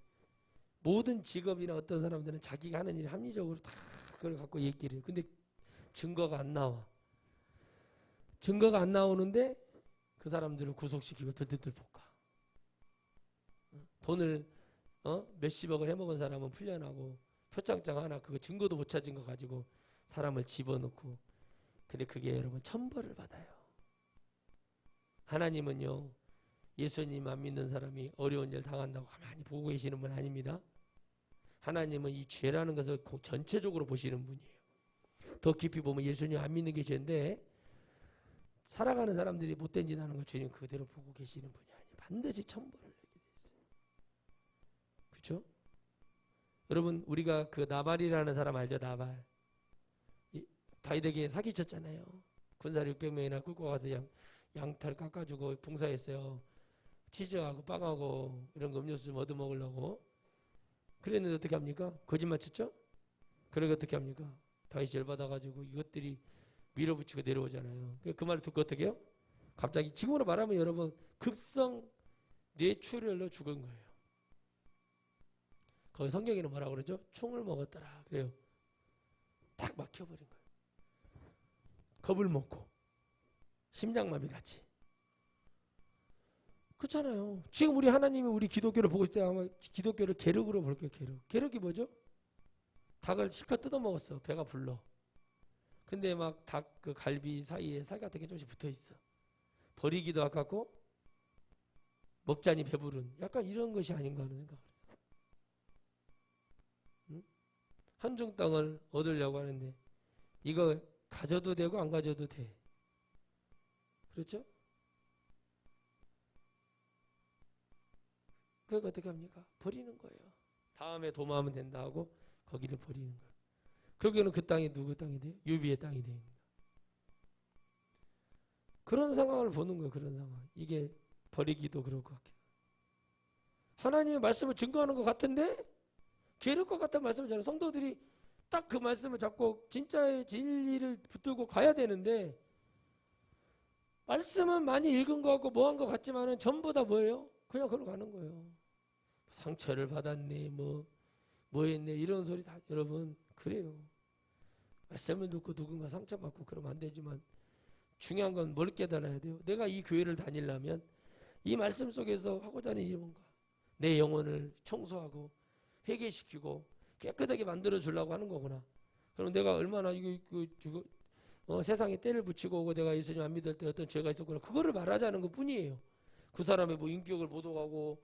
모든 직업이나 어떤 사람들은 자기가 하는 일이 합리적으로 다 그걸 갖고 얘기를 해요. 근데 증거가 안 나와. 증거가 안 나오는데 그 사람들을 구속시키고 들들들 볶아. 돈을 몇십억을 해먹은 사람은 풀려나고 표창장 하나 그거 증거도 못 찾은 거 가지고 사람을 집어넣고. 근데 그게 여러분 천벌을 받아요. 하나님은요 예수님 안 믿는 사람이 어려운 일 당한다고 가만히 보고 계시는 분 아닙니다. 하나님은 이 죄라는 것을 전체적으로 보시는 분이에요. 더 깊이 보면 예수님 안 믿는 게 죄인데 살아가는 사람들이 못된 짓 하는 걸 주님 그대로 보고 계시는 분이 아니에요. 반드시 천벌을 내게 돼 있어요. 그렇죠? 여러분 우리가 그 나발이라는 사람 알죠? 나발. 다윗에게 사기쳤잖아요. 군사를 600명이나 끌고 가서 양털 깎아주고 봉사했어요. 치즈하고 빵하고 이런 거 음료수 좀 얻어먹으려고. 그랬는데 어떻게 합니까? 거짓말 쳤죠? 그러게 어떻게 합니까? 다윗이 열받아가지고 이것들이 밀어붙이고 내려오잖아요. 그 말을 듣고 어떻게 해요? 갑자기 지금으로 말하면 여러분 급성 뇌출혈로 죽은 거예요. 거기 성경에는 뭐라고 그러죠? 총을 먹었더라. 그래요. 딱 막혀버린 거예요. 겁을 먹고 심장마비 같이. 그렇잖아요. 지금 우리 하나님이 우리 기독교를 보고 있을 때 아마 기독교를 계륵으로 볼 거예요. 계륵. 계륵이 뭐죠? 닭을 실컷 뜯어먹었어. 배가 불러. 근데 막 닭 그 갈비 사이에 살 같은 게 조금씩 붙어 있어. 버리기도 아깝고 먹자니 배부른 약간 이런 것이 아닌가 하는 생각을 해요. 응? 한중 땅을 얻으려고 하는데 이거 가져도 되고 안 가져도 돼. 그렇죠? 그거 어떻게 합니까? 버리는 거예요. 다음에 도마하면 된다 하고 거기를 버리는 거예요. 결국에는 그 땅이 누구 땅이 돼요? 유비의 땅이 돼요. 그런 상황을 보는 거예요. 그런 상황. 이게 버리기도 그럴 것 같아요. 하나님의 말씀을 증거하는 것 같은데 괴로울 것 같은 말씀을 저는 성도들이 딱 그 말씀을 잡고 진짜의 진리를 붙들고 가야 되는데 말씀은 많이 읽은 것 같고 뭐한 것 같지만은 전부 다 뭐예요? 그냥 그걸로 가는 거예요. 상처를 받았네 뭐 했네 이런 소리 다 여러분 그래요. 말씀을 듣고 누군가 상처받고 그러면 안 되지만 중요한 건 뭘 깨달아야 돼요? 내가 이 교회를 다니려면 이 말씀 속에서 하고자 하는 일이 뭔가 내 영혼을 청소하고 회개시키고 깨끗하게 만들어 주려고 하는 거구나. 그럼 내가 얼마나 세상에 때를 붙이고 오고 내가 예수님 안 믿을 때 어떤 죄가 있었구나 그거를 말하자는 것 뿐이에요. 그 사람의 뭐 인격을 모독하고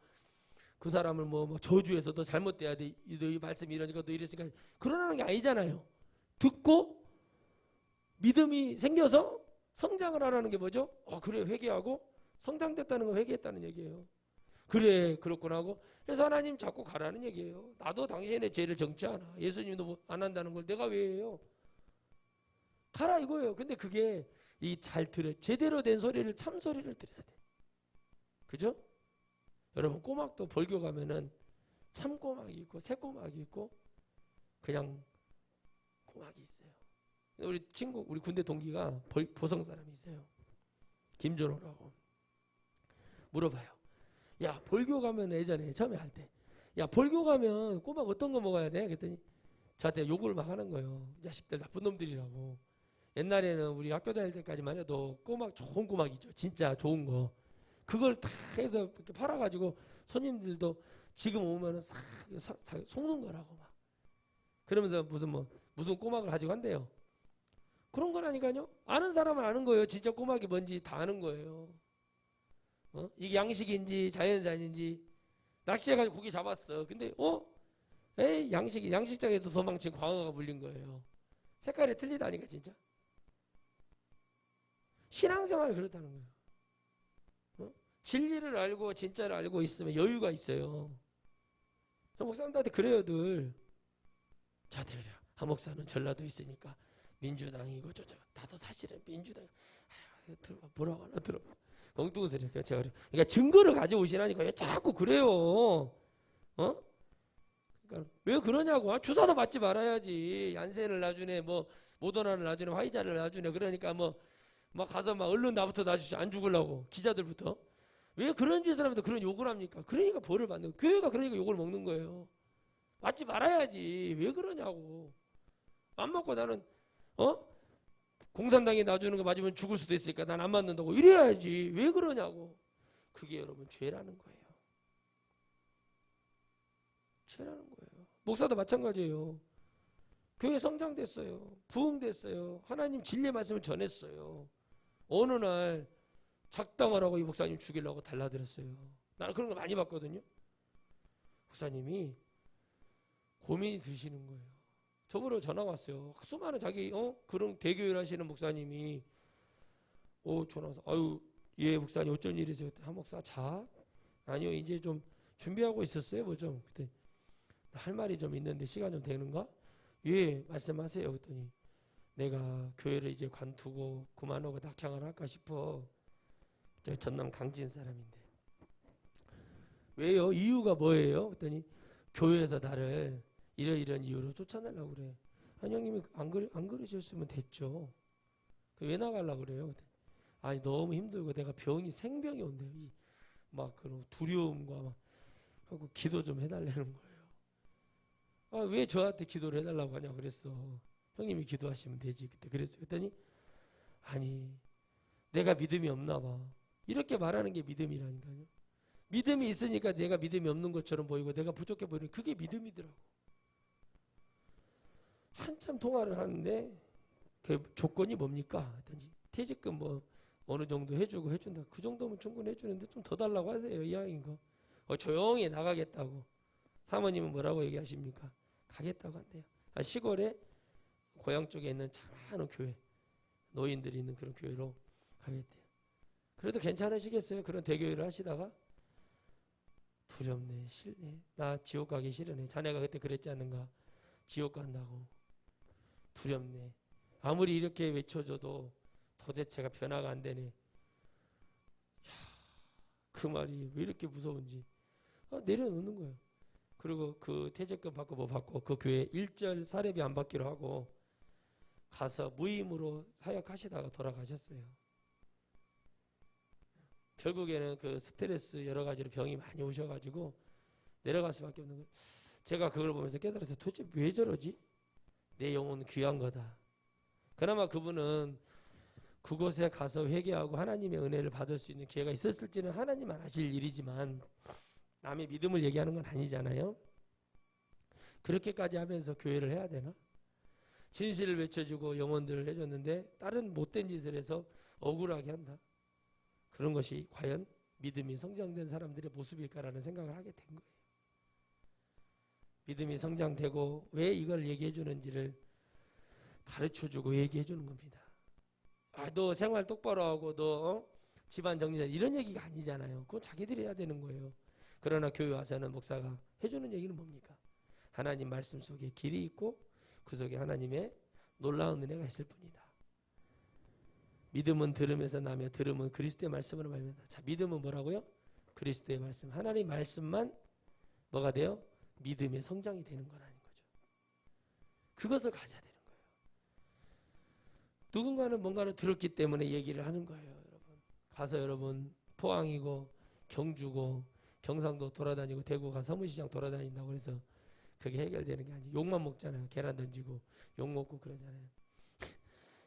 그 사람을 뭐 저주해서 너 잘못돼야 돼. 너 이 말씀이 이러니까 너 이랬으니까 그러는 게 아니잖아요. 듣고 믿음이 생겨서 성장을 하라는 게 뭐죠? 그래 회개하고 성장됐다는 건 회개했다는 얘기예요. 그래 그렇구나 하고 그래서 하나님 자꾸 가라는 얘기예요. 나도 당신의 죄를 정치 않아. 예수님도 안 한다는 걸 내가 왜 해요? 가라 이거예요. 근데 그게 이 잘 들어 제대로 된 소리를 참 소리를 들어야 돼. 그죠? 여러분 꼬막도 벌교 가면은 참 꼬막이 있고 새 꼬막이 있고 그냥 꼬막이 있어요. 우리 친구 우리 군대 동기가 보성 사람이 있어요. 김준호라고. 물어봐요. 야 벌교 가면 예전에 처음에 할 때 야 벌교 가면 꼬막 어떤 거 먹어야 돼? 그랬더니 저한테 욕을 막 하는 거예요. 이 자식들 나쁜 놈들이라고. 옛날에는 우리 학교 다닐 때까지만 해도 꼬막 좋은 꼬막이죠. 진짜 좋은 거. 그걸 다 해서 이렇게 팔아가지고 손님들도 지금 오면은 싹 속는 거라고 막. 그러면서 무슨 꼬막을 가지고 한대요. 그런 거라니까요. 아는 사람은 아는 거예요. 진짜 꼬막이 뭔지 다 아는 거예요. 이게 양식인지 자연산인지 낚시해가지고 고기 잡았어. 근데 에이 양식장에서 도망친 광어가 물린 거예요. 색깔이 틀리다니까 진짜. 신앙생활이 그렇다는 거예요. 진리를 알고 진짜를 알고 있으면 여유가 있어요. 목사님들한테 그래요 늘. 저한테 그래요. 한 목사는 전라도 있으니까 민주당이고 저쪽 나도 사실은 민주당. 들어봐 뭐라고 하나 들어봐. 엉뚱소리. 제가 그러니까 증거를 가져오시라니까 왜 자꾸 그래요. 그러니까 왜 그러냐고. 주사도 맞지 말아야지. 얀센을 놔주네 뭐 모더나를 놔주네 화이자를 놔주네. 그러니까 막 가서 막 얼른 나부터 놔주지 안 죽으려고 기자들부터. 왜 그런 짓을 하면서 그런 욕을 합니까? 그러니까 벌을 받는 거예요. 교회가 그러니까 욕을 먹는 거예요. 맞지 말아야지. 왜 그러냐고. 안 맞고 나는 공산당이 놔주는 거 맞으면 죽을 수도 있으니까 난 안 맞는다고 이래야지. 왜 그러냐고. 그게 여러분 죄라는 거예요. 죄라는 거예요. 목사도 마찬가지예요. 교회 성장됐어요. 부흥됐어요. 하나님 진리의 말씀을 전했어요. 어느 날 작당하라고 이 목사님 죽이려고 달라들었어요. 나는 그런 거 많이 봤거든요. 목사님이 고민이 드시는 거예요. 저번에 전화 왔어요. 수많은 자기 그런 대교회를 하시는 목사님이 전화 와서 예 목사님 어쩐 일이세요? 한 목사 자? 아니요 이제 좀 준비하고 있었어요. 뭐 좀 그때 할 말이 좀 있는데 시간 좀 되는가? 예 말씀하세요. 그랬더니 내가 교회를 이제 관두고 그만하고 낙향을 할까 싶어. 저 전남 강진 사람인데 왜요? 이유가 뭐예요? 그랬더니 교회에서 나를 이런 이유로 쫓아내려고 그래. 형님이 안 그러셨으면 됐죠. 왜 나가려고 그래요? 아니 너무 힘들고 내가 생병이 온대요. 막 그런 두려움과 막 하고 기도 좀 해달라는 거예요. 왜 저한테 기도를 해달라고 하냐고 그랬어. 형님이 기도하시면 되지. 그때 그랬어요. 그랬더니 아니 내가 믿음이 없나 봐. 이렇게 말하는 게 믿음이라니까요. 믿음이 있으니까 내가 믿음이 없는 것처럼 보이고 내가 부족해 보이는 그게 믿음이더라고. 한참 통화를 하는데 그 조건이 뭡니까? 퇴직금 어느 정도 해주고 해준다. 그 정도면 충분히 해주는데 좀 더 달라고 하세요. 이왕인 거. 조용히 나가겠다고. 사모님은 뭐라고 얘기하십니까? 가겠다고 한대요. 시골에 고향 쪽에 있는 작은 교회, 노인들이 있는 그런 교회로 가겠대요. 그래도 괜찮으시겠어요? 그런 대교회를 하시다가 두렵네, 싫네. 나 지옥 가기 싫으네. 자네가 그때 그랬지 않는가? 지옥 간다고. 두렵네. 아무리 이렇게 외쳐줘도 도대체가 변화가 안 되네. 그 말이 왜 이렇게 무서운지 내려놓는 거예요. 그리고 그 퇴직금 받고 뭐 받고 그 교회 1절 사례비 안 받기로 하고 가서 무임으로 사역하시다가 돌아가셨어요. 결국에는 그 스트레스 여러 가지로 병이 많이 오셔가지고 내려갈 수밖에 없는 거예요. 제가 그걸 보면서 깨달아서 도대체 왜 저러지? 내 영혼은 귀한 거다. 그나마 그분은 그곳에 가서 회개하고 하나님의 은혜를 받을 수 있는 기회가 있었을지는 하나님만 아실 일이지만 남의 믿음을 얘기하는 건 아니잖아요. 그렇게까지 하면서 교회를 해야 되나? 진실을 외쳐주고 영혼들을 해줬는데 다른 못된 짓을 해서 억울하게 한다. 그런 것이 과연 믿음이 성장된 사람들의 모습일까라는 생각을 하게 된 거예요. 믿음이 성장되고 왜 이걸 얘기해 주는지를 가르쳐주고 얘기해 주는 겁니다. 너 생활 똑바로 하고 너 집안 정리자 이런 얘기가 아니잖아요. 그건 자기들이 해야 되는 거예요. 그러나 교회 와서는 목사가 해주는 얘기는 뭡니까? 하나님 말씀 속에 길이 있고 그 속에 하나님의 놀라운 은혜가 있을 뿐이다. 믿음은 들음에서 나며 들음은 그리스도의 말씀으로 말미암는다. 자, 믿음은 뭐라고요? 그리스도의 말씀. 하나님 말씀만 뭐가 돼요? 믿음의 성장이 되는 거라는 거죠. 그것을 가져야 되는 거예요. 누군가는 뭔가를 들었기 때문에 얘기를 하는 거예요. 여러분. 가서 여러분 포항이고 경주고 경상도 돌아다니고 대구 가서 서문시장 돌아다닌다고 해서 그게 해결되는 게 아니지. 욕만 먹잖아요. 계란 던지고 욕 먹고 그러잖아요.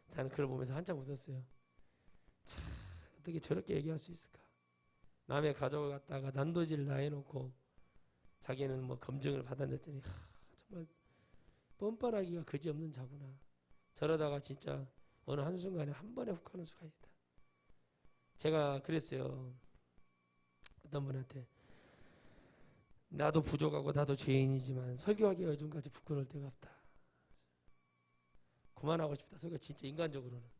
저는 그걸 보면서 한참 웃었어요. 참 어떻게 저렇게 얘기할 수 있을까? 남의 가족을 갖다가 난도질 다 해놓고 자기는 뭐 검증을 받아냈더니 정말 뻔뻔하기가 그지없는 자구나. 저러다가 진짜 어느 한순간에 한 번에 훅 가는 수가 있다. 제가 그랬어요. 어떤 분한테 나도 부족하고 나도 죄인이지만 설교하기가 요즘까지 부끄러울 때가 없다. 그만하고 싶다. 설교 진짜 인간적으로는.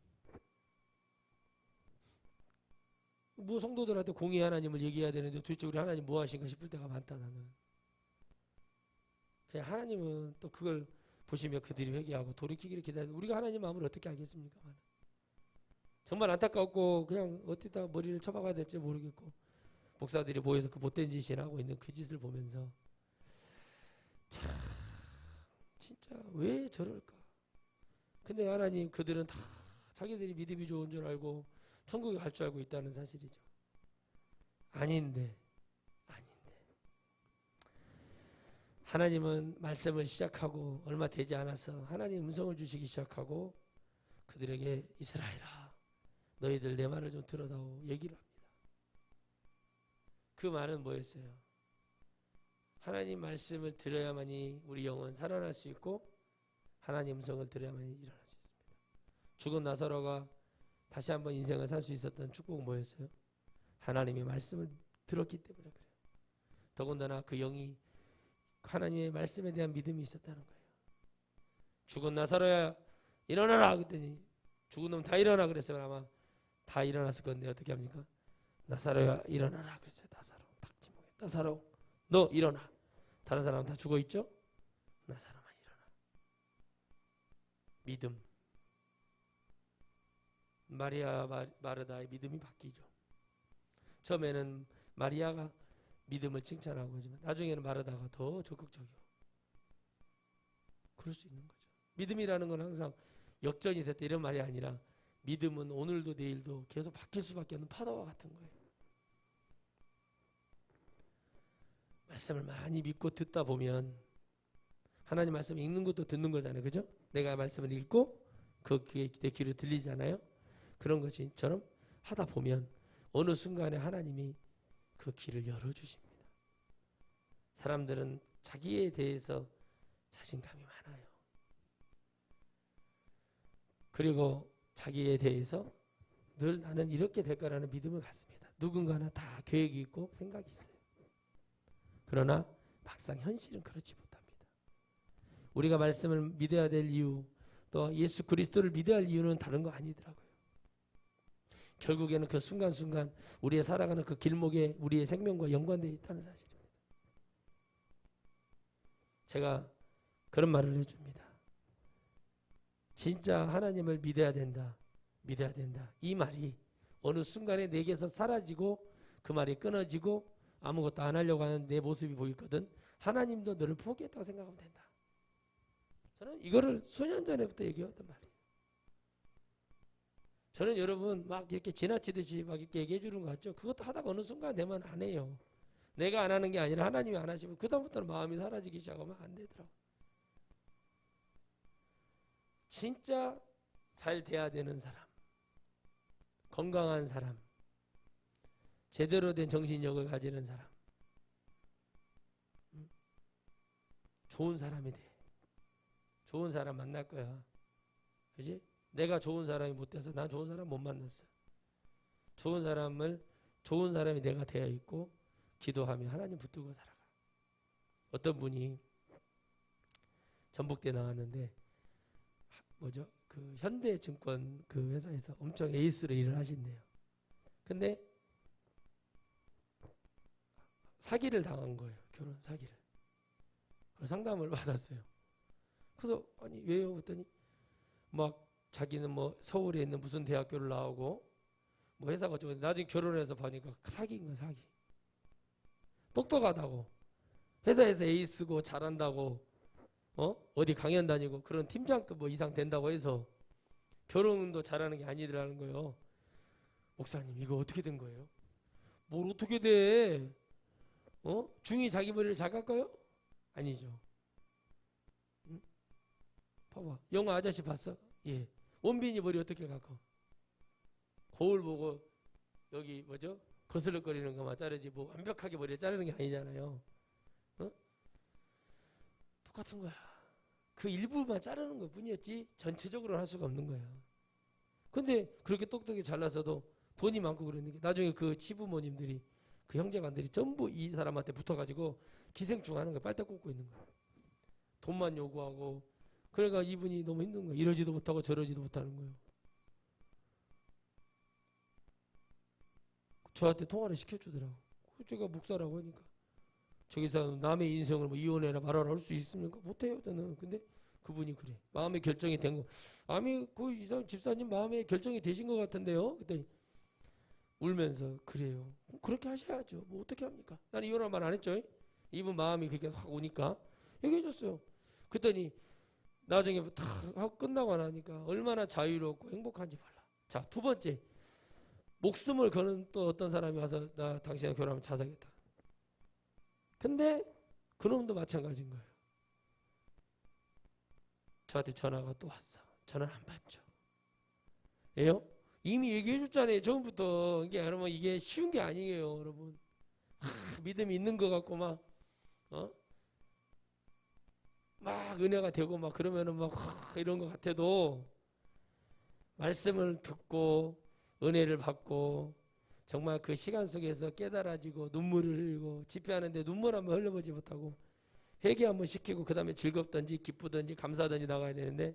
뭐 성도들한테 공의 하나님을 얘기해야 되는데 도대체 우리 하나님 뭐 하신가 싶을 때가 많다 나는. 그냥 하나님은 또 그걸 보시며 그들이 회개하고 돌이키기를 기다리고 우리가 하나님 마음을 어떻게 알겠습니까? 정말 안타깝고 그냥 어디다 머리를 쳐박아야 될지 모르겠고 목사들이 모여서 그 못된 짓을 하고 있는 그 짓을 보면서 참 진짜 왜 저럴까? 근데 하나님 그들은 다 자기들이 믿음이 좋은 줄 알고 천국에 갈 줄 알고 있다는 사실이죠. 아닌데 하나님은 말씀을 시작하고 얼마 되지 않아서 하나님 음성을 주시기 시작하고 그들에게 이스라엘아 너희들 내 말을 좀 들어다오 얘기를 합니다. 그 말은 뭐였어요? 하나님 말씀을 들어야만이 우리 영혼 살아날 수 있고 하나님 음성을 들어야만이 일어날 수 있습니다. 죽은 나사로가 다시 한번 인생을 살 수 있었던 축복은 뭐였어요? 하나님의 말씀을 들었기 때문에 그래요. 더군다나 그 영이 하나님의 말씀에 대한 믿음이 있었다는 거예요. 죽은 나사로야 일어나라 그랬더니 죽은 놈 다 일어나 그랬으면 아마 다 일어났을 건데 어떻게 합니까? 나사로야 일어나라 그랬어요. 나사로 딱 지목해. 나사로 너 일어나. 다른 사람은 다 죽어 있죠? 나사로만 일어나. 믿음. 마리아 마르다의 믿음이 바뀌죠. 처음에는 마리아가 믿음을 칭찬하고 하지만 나중에는 마르다가 더 적극적이요. 그럴 수 있는 거죠. 믿음이라는 건 항상 역전이 됐다 이런 말이 아니라 믿음은 오늘도 내일도 계속 바뀔 수밖에 없는 파도와 같은 거예요. 말씀을 많이 믿고 듣다 보면 하나님 말씀 읽는 것도 듣는 거잖아요. 그죠? 내가 말씀을 읽고 그 귀에 내 귀로 들리잖아요. 그런 것처럼 하다 보면 어느 순간에 하나님이 그 길을 열어주십니다. 사람들은 자기에 대해서 자신감이 많아요. 그리고 자기에 대해서 늘 나는 이렇게 될 거라는 믿음을 갖습니다. 누군가는 다 계획이 있고 생각이 있어요. 그러나 막상 현실은 그렇지 못합니다. 우리가 말씀을 믿어야 될 이유, 또 예수 그리스도를 믿어야 할 이유는 다른 거 아니더라고요. 결국에는 그 순간순간 우리의 살아가는 그 길목에 우리의 생명과 연관되어 있다는 사실입니다. 제가 그런 말을 해줍니다. 진짜 하나님을 믿어야 된다. 믿어야 된다. 이 말이 어느 순간에 내게서 사라지고 그 말이 끊어지고 아무것도 안 하려고 하는 내 모습이 보이거든. 하나님도 너를 포기했다고 생각하면 된다. 저는 이거를 수년 전에부터 얘기했단 말이에요. 저는 여러분 막 이렇게 지나치듯이 막 이렇게 얘기해 주는 거 같죠? 그것도 하다가 어느 순간 되면 안 해요. 내가 안 하는 게 아니라 하나님이 안 하시면 그다음부터는 마음이 사라지기 시작하면 안 되더라고요. 진짜 잘 돼야 되는 사람, 건강한 사람, 제대로 된 정신력을 가지는 사람, 좋은 사람이 돼. 좋은 사람 만날 거야. 그지? 내가 좋은 사람이 못 돼서 난 좋은 사람 못 만났어. 좋은 사람이 내가 되어 있고 기도하며 하나님 붙들고 살아가. 어떤 분이 전북대 나왔는데 그 현대증권 그 회사에서 엄청 에이스로 일을 하신대요. 근데 사기를 당한 거예요. 결혼 사기를. 상담을 받았어요. 그래서 아니 왜요? 그랬더니 막 자기는 뭐 서울에 있는 무슨 대학교를 나오고 뭐 회사가 좀 나중에 결혼해서 보니까 사기인 거야. 사기. 똑똑하다고 회사에서 에이스고 잘한다고 어디 강연 다니고 그런 팀장급 뭐 이상 된다고 해서 결혼도 잘하는 게 아니더라는 거예요. 목사님 이거 어떻게 된 거예요? 뭘 어떻게 돼? 중이 자기 머리를 잘 깎아요? 아니죠. 응? 봐봐 영화 아저씨 봤어? 예. 원빈이 머리 어떻게 깎아? 거울 보고 여기 거슬럭거리는 것만 자르지 뭐 완벽하게 머리를 자르는 게 아니잖아요. 똑같은 거야. 그 일부만 자르는 것 뿐이었지 전체적으로 할 수가 없는 거야. 근데 그렇게 똑똑히 잘나서도 돈이 많고 그러는데 나중에 그 치부모님들이 그 형제간들이 전부 이 사람한테 붙어가지고 기생충 하는 거야. 빨대 꽂고 있는 거야. 돈만 요구하고. 그러니까 이분이 너무 힘든 거야. 이러지도 못하고 저러지도 못하는 거예요. 저한테 통화를 시켜주더라고. 제가 목사라고 하니까. 저기서 남의 인생을 뭐 이혼해라 말하라 할 수 있습니까? 못해요 저는. 근데 그분이 그래. 마음의 결정이 된 거. 그 이상 집사님 마음의 결정이 되신 것 같은데요. 그때 울면서 그래요. 그렇게 하셔야죠. 뭐 어떻게 합니까? 나는 이혼할 말 안 했죠. 이분 마음이 그렇게 확 오니까 얘기해줬어요. 그랬더니 나중에 다 하고 끝나고 나니까 얼마나 자유롭고 행복한지 몰라. 자, 두 번째. 목숨을 거는 또 어떤 사람이 와서 나 당신이랑 결혼하면 자살하겠다. 근데 그놈도 마찬가지인 거예요. 저한테 전화가 또 왔어. 전화를 안 받죠. 예요? 이미 얘기해 줬잖아요. 처음부터. 여러분 이게 쉬운 게 아니에요. 여러분. 믿음이 있는 것 같고 막 은혜가 되고 막 그러면은 막 이런 것 같아도 말씀을 듣고 은혜를 받고 정말 그 시간 속에서 깨달아지고 눈물을 흘리고 집회하는데 눈물 한번 흘려보지 못하고 회개 한번 시키고 그 다음에 즐겁든지 기쁘든지 감사하든지 나가야 되는데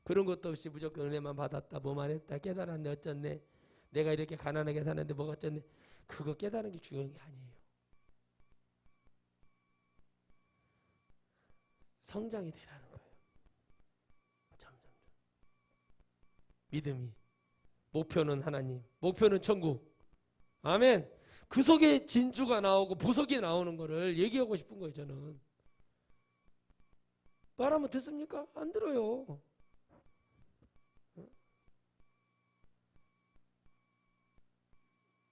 그런 것도 없이 무조건 은혜만 받았다 뭐만 했다 깨달았네 어쩌네 내가 이렇게 가난하게 사는데 뭐가 어쩌네 그거 깨달은 게 중요한 게 아니에요. 성장이 되라는 거예요. 점점 믿음이 목표는 하나님 목표는 천국 아멘. 그 속에 진주가 나오고 보석이 나오는 거를 얘기하고 싶은 거예요. 저는 말하면 듣습니까? 안 들어요.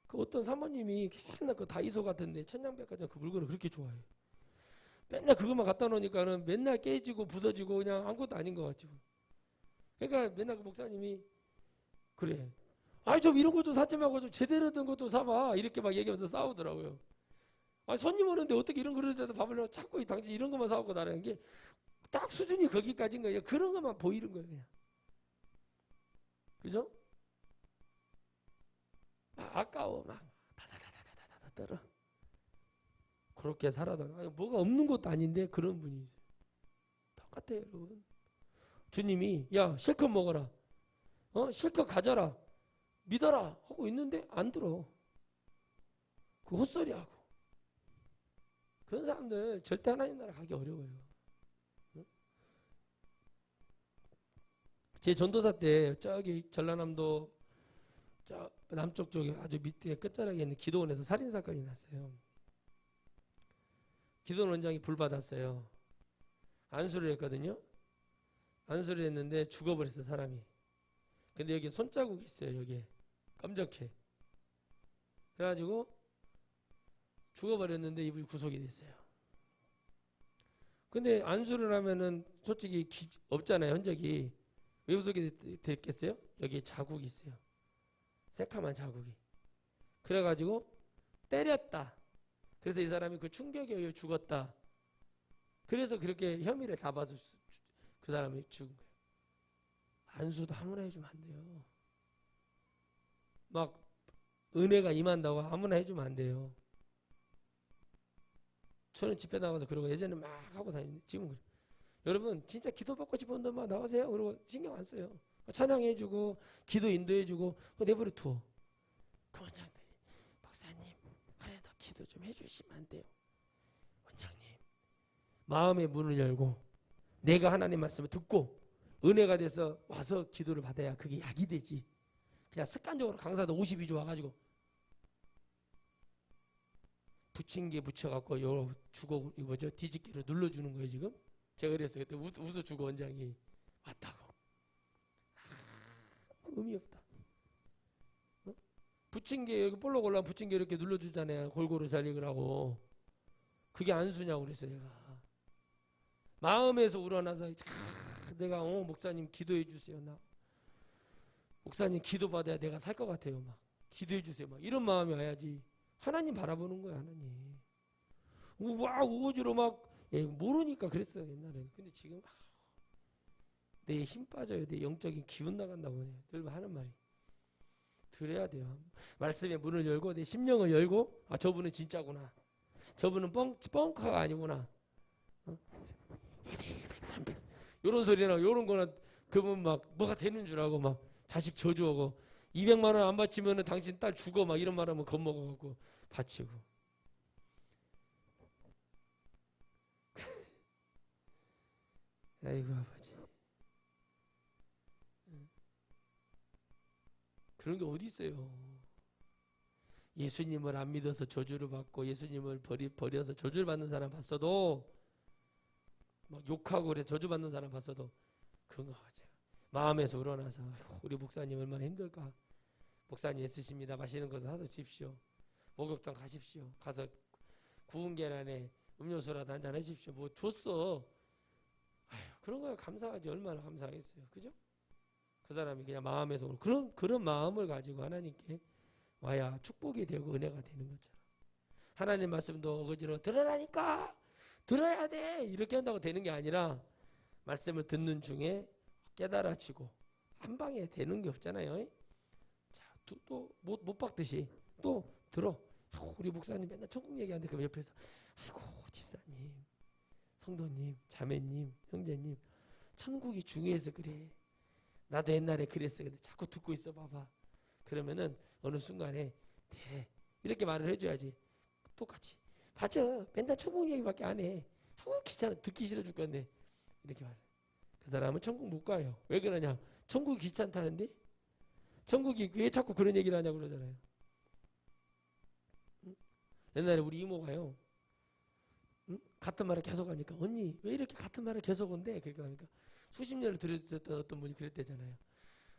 그 어떤 사모님이 맨날 그 다이소 같은데 천냥백화점 그 물건을 그렇게 좋아해. 맨날 그것만 갖다 놓으니까는 맨날 깨지고 부서지고 그냥 아무것도 아닌 것 같죠. 그러니까 맨날 그 목사님이 그래. 좀 이런 거 좀 사지 말고 좀 제대로 된 거 좀 사봐. 이렇게 막 얘기하면서 싸우더라고요. 손님 오는데 어떻게 이런 그릇에다 밥을 자꾸 당신 이런 것만 사갖고 나라는 게 딱 수준이 거기까지인 거예요. 그런 것만 보이는 거예요. 그냥. 그죠? 막 아까워 막 다다다다다다 떨어. 그렇게 살아다가 뭐가 없는 것도 아닌데 그런 분이 있어요. 똑같아요, 여러분. 주님이 야 실컷 먹어라, 실컷 가져라, 믿어라 하고 있는데 안 들어. 그 헛소리하고. 그런 사람들 절대 하나님 나라 가기 어려워요. 제 전도사 때 저기 전라남도 저 남쪽 쪽에 아주 밑에 끝자락에 있는 기도원에서 살인 사건이 났어요. 기도원 원장이 불 받았어요. 안수를 했거든요. 안수를 했는데 죽어버렸어, 사람이. 근데 여기 손자국이 있어요, 여기에. 깜짝해. 그래가지고 죽어버렸는데 이분이 구속이 됐어요. 근데 안수를 하면은 솔직히 없잖아요, 흔적이. 왜 구속이 됐겠어요? 여기에 자국이 있어요. 새카만 자국이. 그래가지고 때렸다. 그래서 이 사람이 그 충격에 의해 죽었다. 그래서 그렇게 혐의를 잡아서 그 사람이 죽은 거예요. 안수도 아무나 해주면 안 돼요. 막 은혜가 임한다고 아무나 해주면 안 돼요. 저는 집회 나가서 그러고 예전에 막 하고 다니는데 지금 그래. 여러분 진짜 기도 받고 싶은 분만 나오세요. 그리고 신경 안 써요. 찬양해주고 기도 인도해주고 내버려 두어. 그 원장님, 목사님 그래도 기도 좀 해주시면 안 돼요. 원장님 마음의 문을 열고 내가 하나님 말씀을 듣고 은혜가 돼서 와서 기도를 받아야 그게 약이 되지. 그냥 습관적으로 강사도 52조 와가지고 부침개 붙여갖고 요 주걱 이거 뭐죠? 뒤집개로 눌러주는 거예요 지금. 제가 그랬어요. 그때 웃어 주고 원장이 왔다고. 의미 없다. 부침개 여기 볼록 올라면 부침개 이렇게 눌러주잖아요. 골고루 잘 익으라고. 그게 안수냐고 그랬어요 제가. 마음에서 우러나서 내가 목사님 기도해 주세요. 나 목사님 기도 받아야 내가 살 것 같아요. 막 기도해 주세요. 막 이런 마음이 와야지. 하나님 바라보는 거야 하나님. 와 우거지로 막 모르니까 그랬어요 옛날에는. 근데 지금 내 힘 빠져요. 내 영적인 기운 나간다고 늘 하는 말이. 들어야 돼요. 말씀의 문을 열고 내 심령을 열고 저분은 진짜구나. 저분은 뻥카가 아니구나. 요런 소리나 요런 거나 그분 막 뭐가 되는 줄 알고 막 자식 저주하고 200만 원 안 바치면은 당신 딸 죽어 막 이런 말 하면 겁먹어갖고 바치고. 아이고 아버지. 그런 게 어디 있어요. 예수님을 안 믿어서 저주를 받고 예수님을 버려서 저주를 받는 사람 봤어도 막 욕하고 그래 저주받는 사람 봤어도 그런 거 같아요. 마음에서 우러나서 우리 목사님 얼마나 힘들까. 목사님 애쓰십니다. 맛있는 것을 사서 주십시오. 목욕탕 가십시오. 가서 구운 계란에 음료수라도 한잔 하십시오. 뭐 줬어. 그런 거에 감사하지. 얼마나 감사하겠어요. 그죠? 그 사람이 그냥 마음에서 그런 마음을 가지고 하나님께 와야 축복이 되고 은혜가 되는 것처럼. 하나님 말씀도 어거지로 들으라니까 들어야 돼 이렇게 한다고 되는 게 아니라 말씀을 듣는 중에 깨달아지고 한 방에 되는 게 없잖아요. 자, 또 못 박듯이 또 들어. 우리 목사님 맨날 천국 얘기하는데 그럼 옆에서 아이고 집사님, 성도님, 자매님, 형제님 천국이 중요해서 그래. 나도 옛날에 그랬어. 근데 자꾸 듣고 있어 봐봐. 그러면은 어느 순간에 돼. 이렇게 말을 해줘야지. 똑같이. 맞아. 맨날 천국 얘기밖에 안 해. 귀찮아. 듣기 싫어 죽겠네. 이렇게 말해. 그 사람은 천국 못 가요. 왜 그러냐. 천국이 귀찮다는데? 천국이 왜 자꾸 그런 얘기를 하냐고 그러잖아요. 응? 옛날에 우리 이모가요. 응? 같은 말을 계속 하니까 언니 왜 이렇게 같은 말을 계속 한대? 그러니까 하니까 수십 년을 들었던 어떤 분이 그랬대잖아요.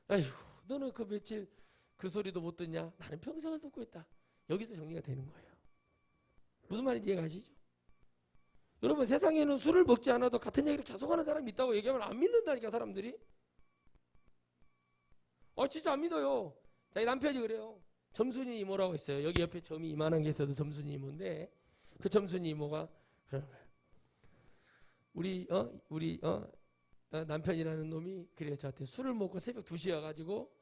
아이고 너는 그 며칠 그 소리도 못 듣냐? 나는 평생을 듣고 있다. 여기서 정리가 되는 거예요. 무슨 말인지 이해가시죠? 여러분 세상에는 술을 먹지 않아도 같은 얘기를 계속하는 사람이 있다고 얘기하면 안 믿는다니까 사람들이. 진짜 안 믿어요. 자기 남편이 그래요. 점순이 이모라고 있어요. 여기 옆에 점이 이만한 게 있어도 점순이 이모인데 그 점순이 이모가 그러는 거예요. 우리 남편이라는 놈이 그래요. 저한테 술을 먹고 새벽 2시에 와가지고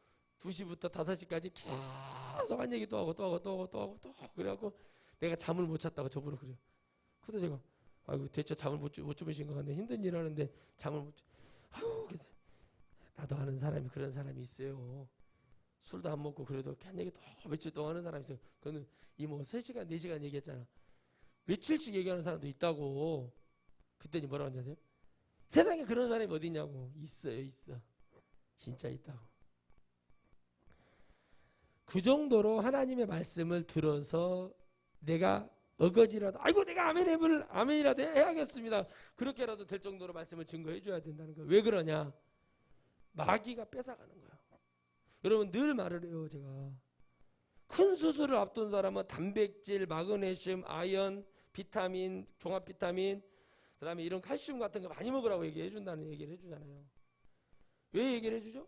2시부터 5시까지 계속 한 얘기 또 하고 그래갖고 내가 잠을 못 잤다고 저보러 그래요. 그래서 제가 아이고 대체 잠을 못 주무신 것 같네. 힘든 일 하는데 잠을 못 주. 아유 나도 아는 사람이 그런 사람이 있어요. 술도 안 먹고 그래도 한 얘기 또 며칠 동안 하는 사람이 있어요. 그거는 이모 3시간 4시간 얘기했잖아. 며칠씩 얘기하는 사람도 있다고. 그때니 뭐라고 하는지 아세요? 세상에 그런 사람이 어디 있냐고. 있어요. 진짜 있다고. 그 정도로 하나님의 말씀을 들어서 내가 어거지라도 아이고 내가 아멘이라도 해야겠습니다. 그렇게라도 될 정도로 말씀을 증거해 줘야 된다는 거예요. 왜 그러냐? 마귀가 뺏어가는 거예요. 여러분 늘 말을 해요. 제가 큰 수술을 앞둔 사람은 단백질, 마그네슘, 아연, 비타민, 종합 비타민, 그 다음에 이런 칼슘 같은 거 많이 먹으라고 얘기해 준다는 얘기를 해주잖아요. 왜 얘기를 해주죠?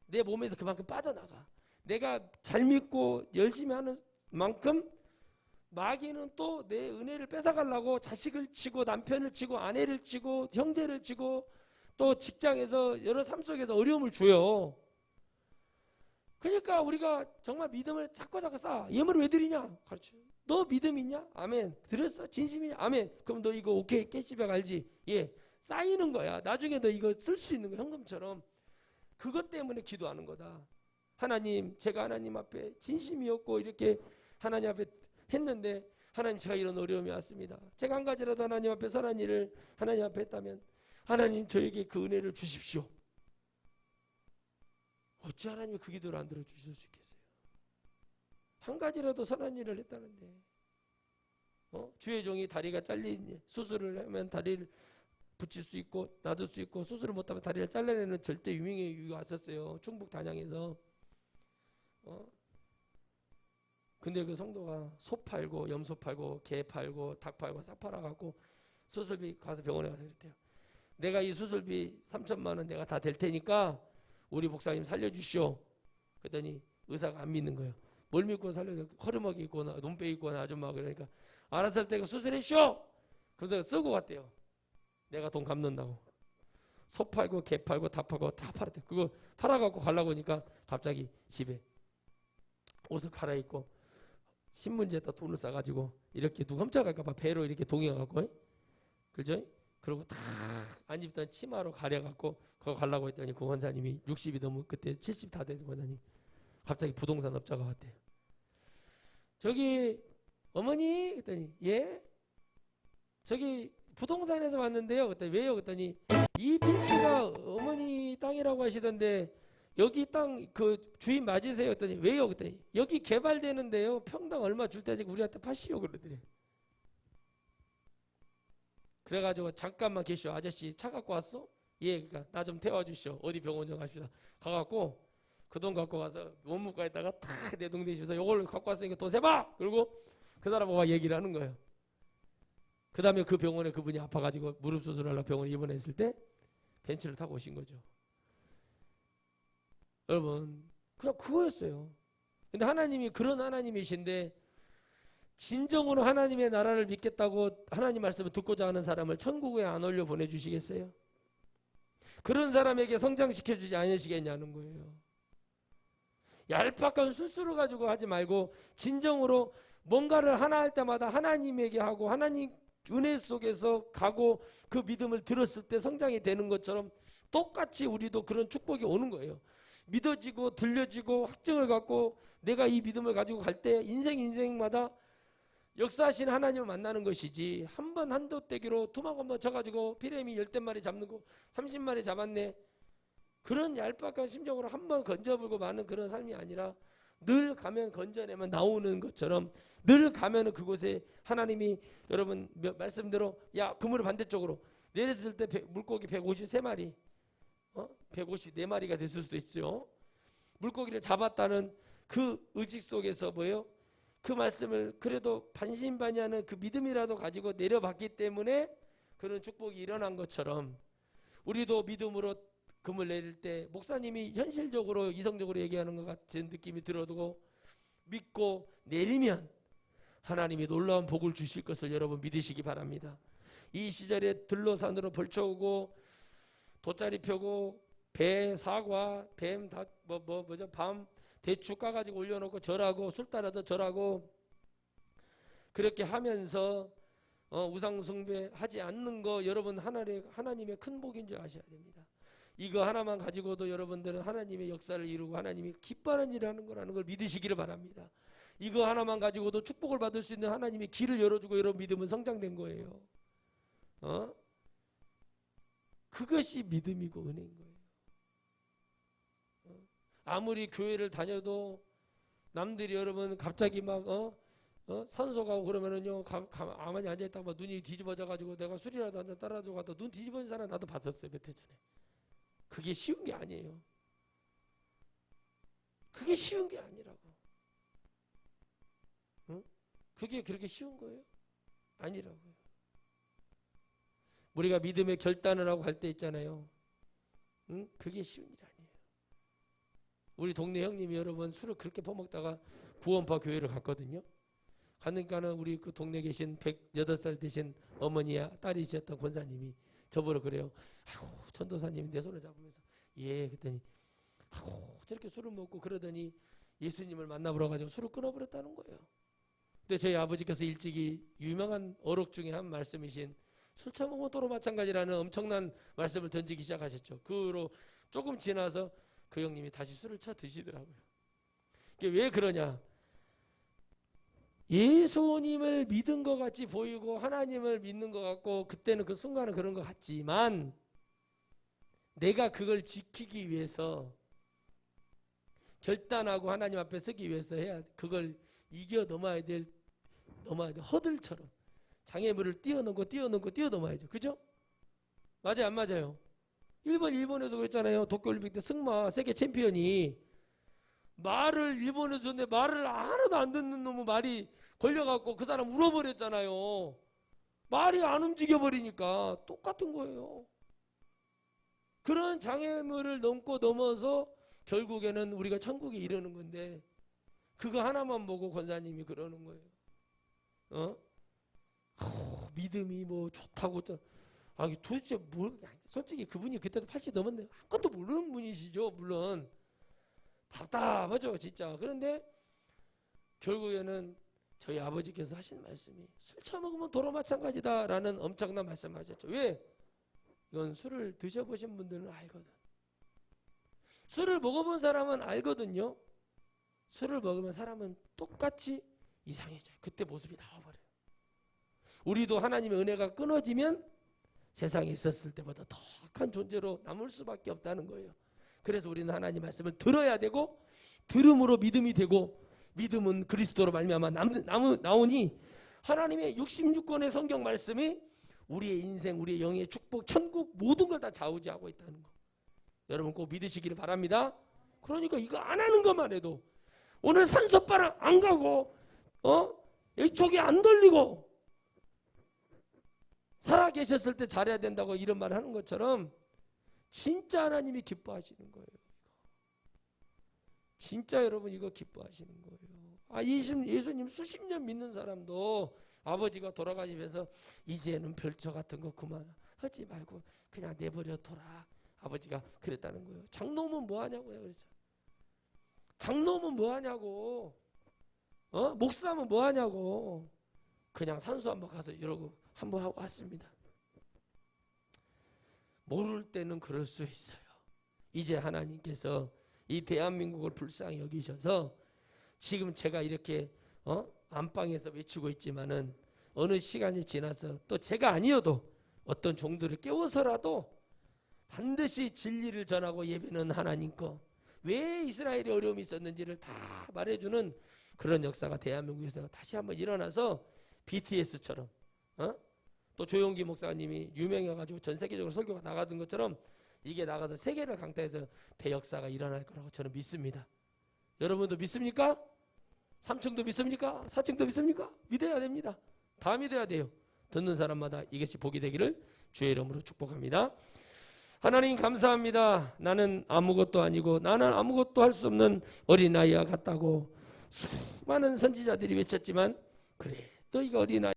내 몸에서 그만큼 빠져나가. 내가 잘 믿고 열심히 하는 만큼 마귀는 또 내 은혜를 뺏어가려고 자식을 치고 남편을 치고 아내를 치고 형제를 치고 또 직장에서 여러 삶 속에서 어려움을 줘요. 그러니까 우리가 정말 믿음을 자꾸 쌓아. 예물을 왜 드리냐? 가르쳐. 너 믿음 있냐? 아멘. 드렸어? 진심이냐? 아멘. 그럼 너 이거 오케이 캐시백 알지? 예. 쌓이는 거야. 나중에 너 이거 쓸 수 있는 거 현금처럼. 그것 때문에 기도하는 거다. 하나님, 제가 하나님 앞에 진심이었고 이렇게 하나님 앞에 했는데 하나님 제가 이런 어려움이 왔습니다. 제가 한 가지라도 하나님 앞에 선한 일을 하나님 앞에 했다면 하나님 저에게 그 은혜를 주십시오. 어찌 하나님이 그 기도를 안 들어주실 수 있겠어요? 한 가지라도 선한 일을 했다는데 주의 종이 다리가 잘린 수술을 하면 다리를 붙일 수 있고 놔둘 수 있고 수술을 못하면 다리를 잘라내는 절대 유명이 왔었어요. 충북 단양에서. 근데 그 성도가 소 팔고 염소 팔고 개 팔고 닭 팔고 싹 팔아갖고 수술비 가서 병원에 가서 그랬대요. 내가 이 수술비 3천만 원 내가 다 될 테니까 우리 목사님 살려주시오. 그랬더니 의사가 안 믿는 거예요. 뭘 믿고 살려줘? 허름하게 있거나 눈빼 있거나 아줌마 그러니까 알아서 할 때가 수술해시오. 그래서 쓰고 갔대요. 내가 돈 갚는다고. 소 팔고 개 팔고 닭 팔고 다 팔았대. 그거 팔아갖고 가려고 하니까 갑자기 집에 옷을 갈아입고 신문지에다 돈을 싸가지고 이렇게 누가 훔쳐갈까봐 배로 이렇게 동해갖고 그죠? 그리고 다 안 입던 치마로 가려갖고 그거 가려고 했더니 그 원사님이 60이 넘은 그때 70 다 된 원사님 갑자기 부동산 업자가 왔대요. 저기 어머니 그랬더니 예? 저기 부동산에서 왔는데요. 그랬더니 왜요? 그랬더니 이 필지가 어머니 땅이라고 하시던데 여기 땅 그 주인 맞으세요? 그랬더니 왜요? 그랬더니 여기 개발되는데요. 평당 얼마 줄 테니까 우리한테 파시오 그러더래. 그래가지고 잠깐만 계시오. 아저씨 차 갖고 왔어? 예, 그러니까 나 좀 태워주시오. 어디 병원 좀 갑시다. 가갖고 그 돈 갖고 가서 원무과에다가 다 내동대주셔서 요걸 갖고 왔으니까 돈 세봐. 그리고 그 사람하고 얘기를 하는 거예요. 그 다음에 그 병원에 그분이 아파가지고 무릎 수술하려고 병원에 입원했을 때 벤츠를 타고 오신 거죠. 여러분 그냥 그거였어요. 근데 하나님이 그런 하나님이신데 진정으로 하나님의 나라를 믿겠다고 하나님 말씀을 듣고자 하는 사람을 천국에 안 올려 보내주시겠어요? 그런 사람에게 성장시켜주지 않으시겠냐는 거예요. 얄팍한 술수를 가지고 하지 말고 진정으로 뭔가를 하나 할 때마다 하나님에게 하고 하나님 은혜 속에서 가고 그 믿음을 들었을 때 성장이 되는 것처럼 똑같이 우리도 그런 축복이 오는 거예요. 믿어지고 들려지고 확증을 갖고 내가 이 믿음을 가지고 갈 때 인생마다 역사하신 하나님을 만나는 것이지 한 번 한도 떼기로 투막 한번 쳐가지고 피레미 10대마리 잡는 거 30마리 잡았네 그런 얄팍한 심정으로 한 번 건져불고 마는 그런 삶이 아니라 늘 가면 건져내면 나오는 것처럼 늘 가면은 그곳에 하나님이 여러분 말씀대로 야 그물을 반대쪽으로 내렸을 때 물고기 153마리 154마리가 됐을 수도 있죠. 물고기를 잡았다는 그 의식 속에서 뭐예요? 그 말씀을 그래도 반신반의하는 그 믿음이라도 가지고 내려봤기 때문에 그런 축복이 일어난 것처럼 우리도 믿음으로 금을 내릴 때 목사님이 현실적으로 이성적으로 얘기하는 것 같은 느낌이 들어도 믿고 내리면 하나님이 놀라운 복을 주실 것을 여러분 믿으시기 바랍니다. 이 시절에 들로산으로 벌쳐오고 돗자리 펴고 배, 사과, 뱀, 뭐죠? 밤, 대추 까가지고 올려놓고 절하고 술 따라서 절하고 그렇게 하면서 우상 숭배하지 않는 거 여러분 하나님의 큰 복인 줄 아셔야 됩니다. 이거 하나만 가지고도 여러분들은 하나님의 역사를 이루고 하나님이 기뻐하는 일을 하는 거라는 걸 믿으시기를 바랍니다. 이거 하나만 가지고도 축복을 받을 수 있는 하나님이 길을 열어주고 여러분 믿음은 성장된 거예요. 그것이 믿음이고 은혜인 거예요. 아무리 교회를 다녀도 남들이 여러분 갑자기 막 산소 가고 그러면은요 가만히 앉아있다가 막 눈이 뒤집어져 가지고 내가 술이라도 한잔 따라주고 가도 눈 뒤집어진 사람 나도 봤었어요. 몇 해 전에. 그게 쉬운 게 아니에요. 그게 쉬운 게 아니라고. 그게 그렇게 쉬운 거예요? 아니라고요. 우리가 믿음의 결단을 하고 갈 때 있잖아요. 그게 쉬운 일 아니에요. 우리 동네 형님이 여러분 술을 그렇게 퍼먹다가 구원파 교회를 갔거든요. 가니까는 우리 그 동네 계신 108살 되신 어머니야 딸이셨던 권사님이 저보러 그래요. 아이고 전도사님이 내 손을 잡으면서 예 그랬더니 아이고 저렇게 술을 먹고 그러더니 예수님을 만나보러 가지고 술을 끊어버렸다는 거예요. 근데 저희 아버지께서 일찍이 유명한 어록 중에 한 말씀이신 술 처먹으면 또로 마찬가지라는 엄청난 말씀을 던지기 시작하셨죠. 그 후로 조금 지나서 그 형님이 다시 술을 쳐 드시더라고요. 이게 왜 그러냐? 예수님을 믿은 것 같이 보이고 하나님을 믿는 것 같고 그때는 그 순간은 그런 것 같지만 내가 그걸 지키기 위해서 결단하고 하나님 앞에 서기 위해서 해야 그걸 이겨 넘어야 될 허들처럼 장애물을 뛰어넘어야죠. 그죠? 맞아요 안 맞아요? 일본에서 그랬잖아요. 도쿄올림픽 때 승마 세계 챔피언이 말을 일본에서 했는데 말을 하나도 안 듣는 놈의 말이 걸려갖고 그 사람 울어버렸잖아요. 말이 안 움직여버리니까 똑같은 거예요. 그런 장애물을 넘어서 결국에는 우리가 천국에 이르는 건데 그거 하나만 보고 권사님이 그러는 거예요. 믿음이 뭐 좋다고 도대체 솔직히 그분이 그때도 80 넘었는데 아무것도 모르는 분이시죠. 물론 답답하죠 진짜. 그런데 결국에는 저희 아버지께서 하신 말씀이 술 처먹으면 도로 마찬가지다 라는 엄청난 말씀을 하셨죠. 왜? 이건 술을 드셔보신 분들은 알거든. 술을 먹어본 사람은 알거든요. 술을 먹으면 사람은 똑같이 이상해져요. 그때 모습이 나와버려요. 우리도 하나님의 은혜가 끊어지면 세상에 있었을 때보다 더 악한 존재로 남을 수밖에 없다는 거예요. 그래서 우리는 하나님 말씀을 들어야 되고 들음으로 믿음이 되고 믿음은 그리스도로 말미암아 나오니 하나님의 66권의 성경 말씀이 우리의 인생, 우리의 영의 축복, 천국 모든 걸 다 좌우지하고 있다는 거. 여러분 꼭 믿으시기를 바랍니다. 그러니까 이거 안 하는 것만 해도 오늘 산소바람 안 가고 이쪽이 안 돌리고 살아계셨을 때 잘해야 된다고 이런 말을 하는 것처럼 진짜 하나님이 기뻐하시는 거예요. 진짜 여러분 이거 기뻐하시는 거예요. 예수님 수십 년 믿는 사람도 아버지가 돌아가시면서 이제는 별저 같은 거 그만하지 말고 그냥 내버려 둬라. 아버지가 그랬다는 거예요. 장로면 뭐하냐고 내가 그랬어요. 장로면 뭐하냐고. 목사면 뭐하냐고. 그냥 산소 한번 가서 이러고 한번 하고 왔습니다. 모를 때는 그럴 수 있어요. 이제 하나님께서 이 대한민국을 불쌍히 여기셔서 지금 제가 이렇게 안방에서 외치고 있지만은 어느 시간이 지나서 또 제가 아니어도 어떤 종들을 깨워서라도 반드시 진리를 전하고 예배는 하나님 거, 왜 이스라엘에 어려움이 있었는지를 다 말해주는 그런 역사가 대한민국에서 다시 한번 일어나서 BTS처럼 또 조용기 목사님이 유명해가지고 전 세계적으로 설교가 나가던 것처럼 이게 나가서 세계를 강타해서 대역사가 일어날 거라고 저는 믿습니다. 여러분도 믿습니까? 3층도 믿습니까? 4층도 믿습니까? 믿어야 됩니다. 다 믿어야 돼요. 듣는 사람마다 이것이 복이 되기를 주의 이름으로 축복합니다. 하나님 감사합니다. 나는 아무것도 아니고 나는 아무것도 할 수 없는 어린아이와 같다고 수많은 선지자들이 외쳤지만 그래 너희가 어린아이